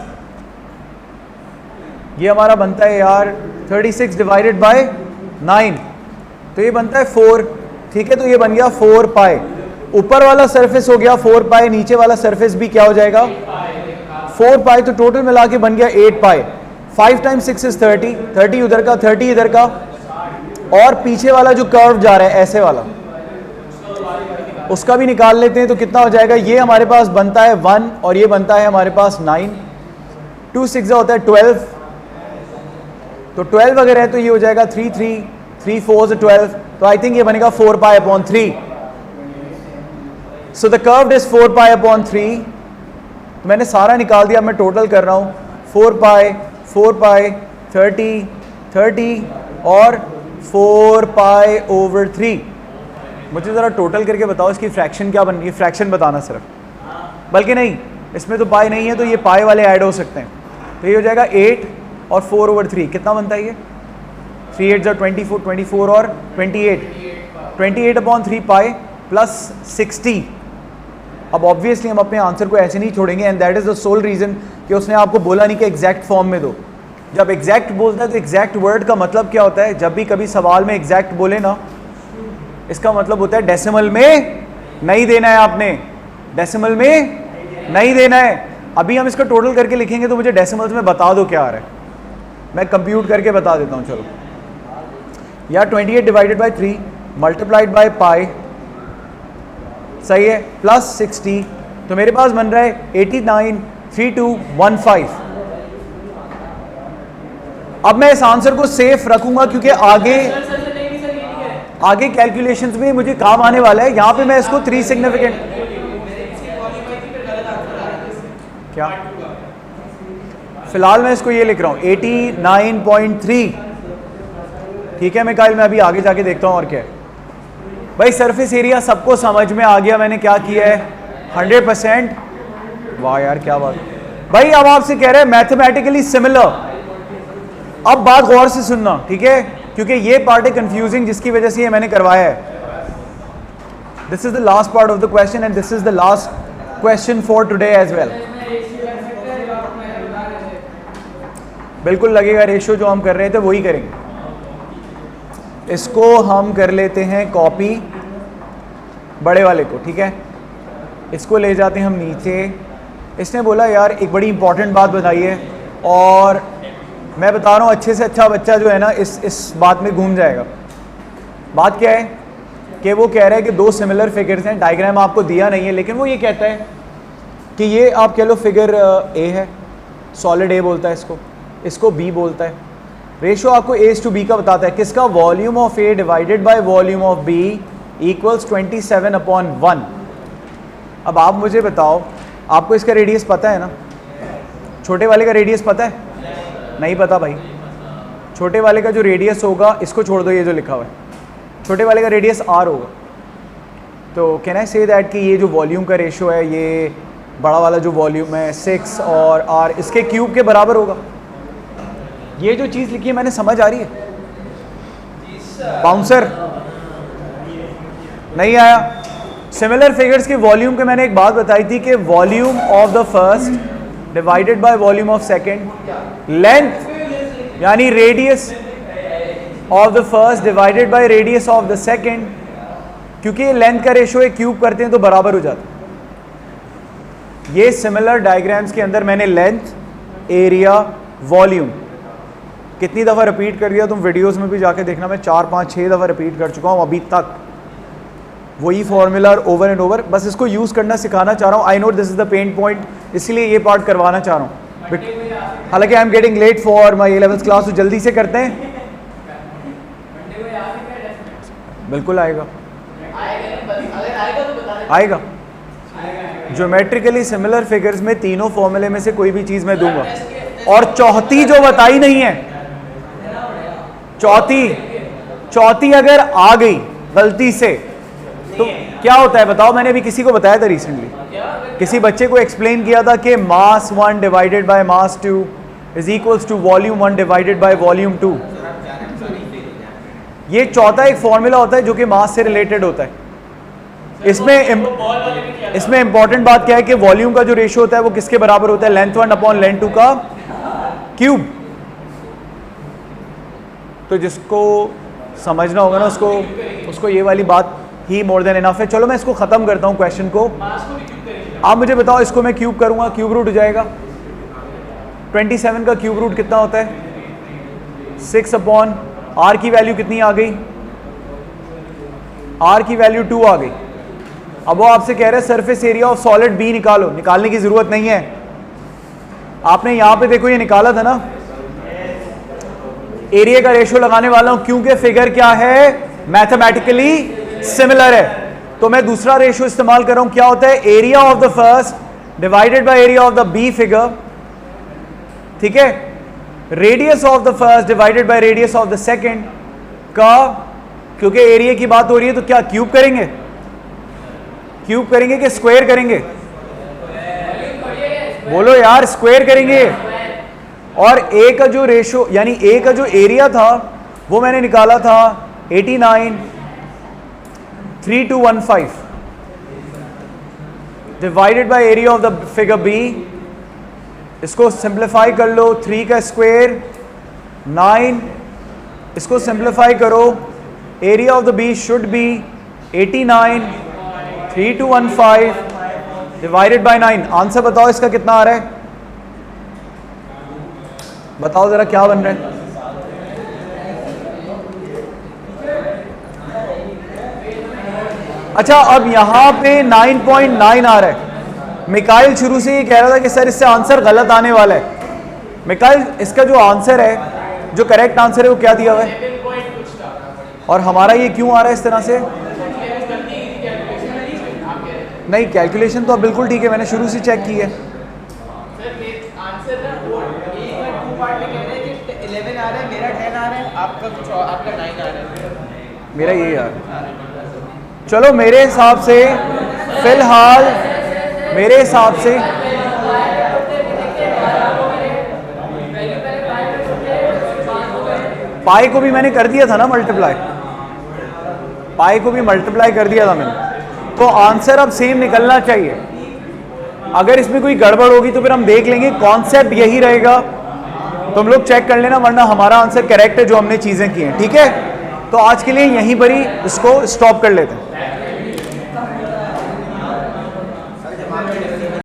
ये हमारा बनता है यार 36 डिवाइडेड बाय 9, तो ये बनता है 4। ठीक है, तो ये बन गया 4 पाई। ऊपर वाला सरफेस हो गया 4 पाई, नीचे वाला सरफेस भी क्या हो जाएगा, 4 पाई। तो टोटल मिला के बन गया 8 पाई। 5 टाइम्स 6 इज 30, 30 उधर का, 30 इधर का। और पीछे वाला जो कर्व जा रहा है ऐसे वाला, उसका भी निकाल लेते हैं। तो कितना हो जाएगा, ये हमारे पास बनता है 1 और ये बनता है हमारे पास 9। 2 6 होता है 12, तो 12 अगर है तो ये हो जाएगा 3 3 3 4 12। तो आई थिंक ये बनेगा 4 पाई/3। सो द कर्व इज 4 पाई/3। तो मैंने सारा निकाल दिया, मैं टोटल कर रहा हूँ 4 पाई 30 30 और 4 पाई/3। मुझे ज़रा टोटल करके बताओ इसकी फ्रैक्शन क्या बन रही है, फ्रैक्शन बताना सिर्फ, बल्कि नहीं, इसमें तो पाई नहीं है तो ये पाई वाले ऐड हो सकते हैं। तो ये हो जाएगा 8 और 4/3। कितना बनता है ये, 3 8 24, 24 और 28, 28/3 पाई प्लस 60। अब ऑब्वियसली हम अपने आंसर को ऐसे नहीं छोड़ेंगे, and that is the sole reason कि उसने आपको बोला नहीं कि एग्जैक्ट फॉर्म में दो। जब एग्जैक्ट बोलता है तो एग्जैक्ट वर्ड का मतलब क्या होता है? जब भी कभी सवाल में एग्जैक्ट बोले ना, इसका मतलब होता है डेसिमल में नहीं देना है आपने, डेसिमल में नहीं देना है। अभी हम इसका टोटल करके लिखेंगे तो मुझे डेसिमल्स में बता दो क्या आ रहा है, मैं कंप्यूट करके बता देता हूँ। चलो यार 28 divided by 3 multiplied by pi, सही है, प्लस 60, तो मेरे पास बन रहा है 893215। अब मैं इस आंसर को सेफ रखूंगा क्योंकि आगे कैलकुलेशंस में मुझे काम आने वाला है। यहां पे मैं इसको 3 सिग्निफिकेंट क्या, फिलहाल मैं इसको ये लिख रहा हूं 89.3, ठीक है मिकाइल, मैं अभी आगे जाके देखता हूं और क्या है। भाई सरफेस एरिया सबको समझ में आ गया मैंने क्या किया है? 100%। वाह यार क्या बात भाई। अब आपसे कह रहे हैं मैथमेटिकली सिमिलर। अब बात गौर से सुनना, ठीक है, क्योंकि ये पार्ट है कंफ्यूजिंग जिसकी वजह से ये मैंने करवाया है। This is the last part of the question and this is the last question for today as well. बिल्कुल लगेगा, रेशियो जो हम कर रहे थे वही करेंगे। इसको हम कर लेते हैं कॉपी बड़े वाले को, ठीक है, इसको ले जाते हैं हम नीचे। इसने बोला यार एक बड़ी इंपॉर्टेंट बात बताई है और मैं बता रहा हूँ अच्छे से अच्छा बच्चा जो है ना इस बात में घूम जाएगा। बात क्या है कि वो कह रहा है कि दो सिमिलर फिगर्स हैं, डायग्राम आपको दिया नहीं है, लेकिन वो ये कहता है कि ये आप कह लो फिगर ए है, सॉलिड ए बोलता है इसको बी बोलता है। रेशियो आपको A/B का बताता है, किसका? Volume of A divided by volume of B equals 27/1। अब आप मुझे बताओ, आपको इसका रेडियस पता है ना? छोटे वाले का रेडियस पता है? नहीं पता भाई। छोटे वाले का जो रेडियस होगा, इसको छोड़ दो, ये जो लिखा हुआ है, छोटे वाले का रेडियस r होगा। तो कैन आई से दैट कि ये जो वॉल्यूम का रेशियो है, ये बड़ा वाला जो वॉल्यूम है 6 और r इसके क्यूब के बराबर होगा। ये जो चीज़ लिखी है मैंने, समझ आ रही है? बाउंसर नहीं आया? सिमिलर फिगर्स के वॉल्यूम के मैंने एक बात बताई थी कि volume of the first divided by volume of second, length यानी radius of the first divided by radius of the second, क्योंकि ये लेंथ का रेशियो है, क्यूब करते हैं तो बराबर हो जाता है। ये सिमिलर डायग्राम्स के अंदर मैंने लेंथ, एरिया, वॉल्यूम कितनी दफ़ा रिपीट कर दिया, तुम वीडियोस में भी जाके देखना, मैं 4, 5, 6 दफ़ा रिपीट कर चुका हूँ अभी तक, वही फॉर्मूला ओवर एंड ओवर। बस इसको यूज़ करना सिखाना चाह रहा हूँ। I know this is the pain point, इसलिए ये पार्ट करवाना चाह रहा हूँ। हालांकि I am getting late for my A-levels class, तो जल्दी से करते हैं। बिल्कुल आएगा, आएगा। ज्योमेट्रिकली सिमिलर फिगर्स में तीनों फॉर्मूले में से कोई भी चीज़ मैं दूंगा, और चौथी जो बताई नहीं है, चौथी अगर आ गई गलती से तो क्या होता है बताओ? मैंने अभी किसी को बताया था रिसेंटली, किसी बच्चे को एक्सप्लेन किया था कि mass 1 divided by mass 2 is equals to volume 1 divided by volume 2। ये चौथा एक फॉर्मूला होता है जो कि मास से रिलेटेड होता है। इसमें इंपॉर्टेंट बात क्या है कि वॉल्यूम का जो रेशियो होता है वो किसके बराबर होता है? लेंथ 1 अपॉन लेंथ 2 का क्यूब। तो जिसको समझना होगा ना उसको ये वाली बात ही मोर देन इनफ है। चलो मैं इसको खत्म करता हूं क्वेश्चन को। आप मुझे बताओ, इसको मैं क्यूब करूंगा, क्यूब रूट हो जाएगा। 27 का क्यूब रूट कितना होता है? 6 अपॉन आर की वैल्यू कितनी आ गई? आर की वैल्यू 2 आ गई। अब वो आपसे कह रहे हैं surface area of solid B निकालो। निकालने की जरूरत नहीं है, आपने यहां पे देखो ये निकाला था ना, एरिया का रेशियो लगाने वाला हूं क्योंकि फिगर क्या है? मैथमेटिकली सिमिलर है। तो मैं दूसरा रेशियो इस्तेमाल कर रहा हूं, क्या होता है? Area of the first divided by area of the B figure, ठीक है, radius of the first divided by radius of the second का, क्योंकि एरिया की बात हो रही है तो क्या क्यूब करेंगे? क्यूब करेंगे कि स्क्वायर करेंगे? बोलो यार, स्क्वायर करेंगे। और ए का जो रेशियो यानी ए का जो एरिया था वो मैंने निकाला था 893215 divided by area of the figure B. इसको सिंप्लीफाई कर लो, 3 का स्क्वायर 9, इसको सिंप्लीफाई करो, area of the beach should be 89, 3215 divided by 9। Answer बताओ इसका कितना आ रहा है, बताओ जरा क्या बन रहा है। अच्छा, अब यहां पे 9.9 आ रहा है। मिकाइल शुरू से ये कह रहा था कि सर इससे आंसर गलत आने वाला है। मिकाइल, इसका जो आंसर है, जो करेक्ट आंसर है वो क्या दिया हुआ है, और हमारा ये क्यों आ रहा है इस तरह से? नहीं, कैलकुलेशन तो अब बिल्कुल ठीक है, मैंने शुरू से चेक की है। आंसर ना वो टू पार्ट में कह रहे हैं कि 11 आ रहा है, मेरा 10 आ रहा है, आपका 9 आ रहा है, मेरा यही आ रहा है। चलो मेरे हिसाब से फिलहाल, मेरे हिसाब से पाई को भी मैंने कर दिया था ना मल्टीप्लाई, पाई को भी मल्टीप्लाई कर दिया था मैंने, तो आंसर अब सेम निकलना चाहिए। अगर इसमें कोई गड़बड़ होगी तो फिर हम देख लेंगे, कॉन्सेप्ट यही रहेगा, तुम लोग चेक कर लेना, वरना हमारा आंसर करेक्ट है जो हमने चीजें की हैं। ठीक है, तो आज के लिए यहीं पर ही इसको स्टॉप कर लेते हैं।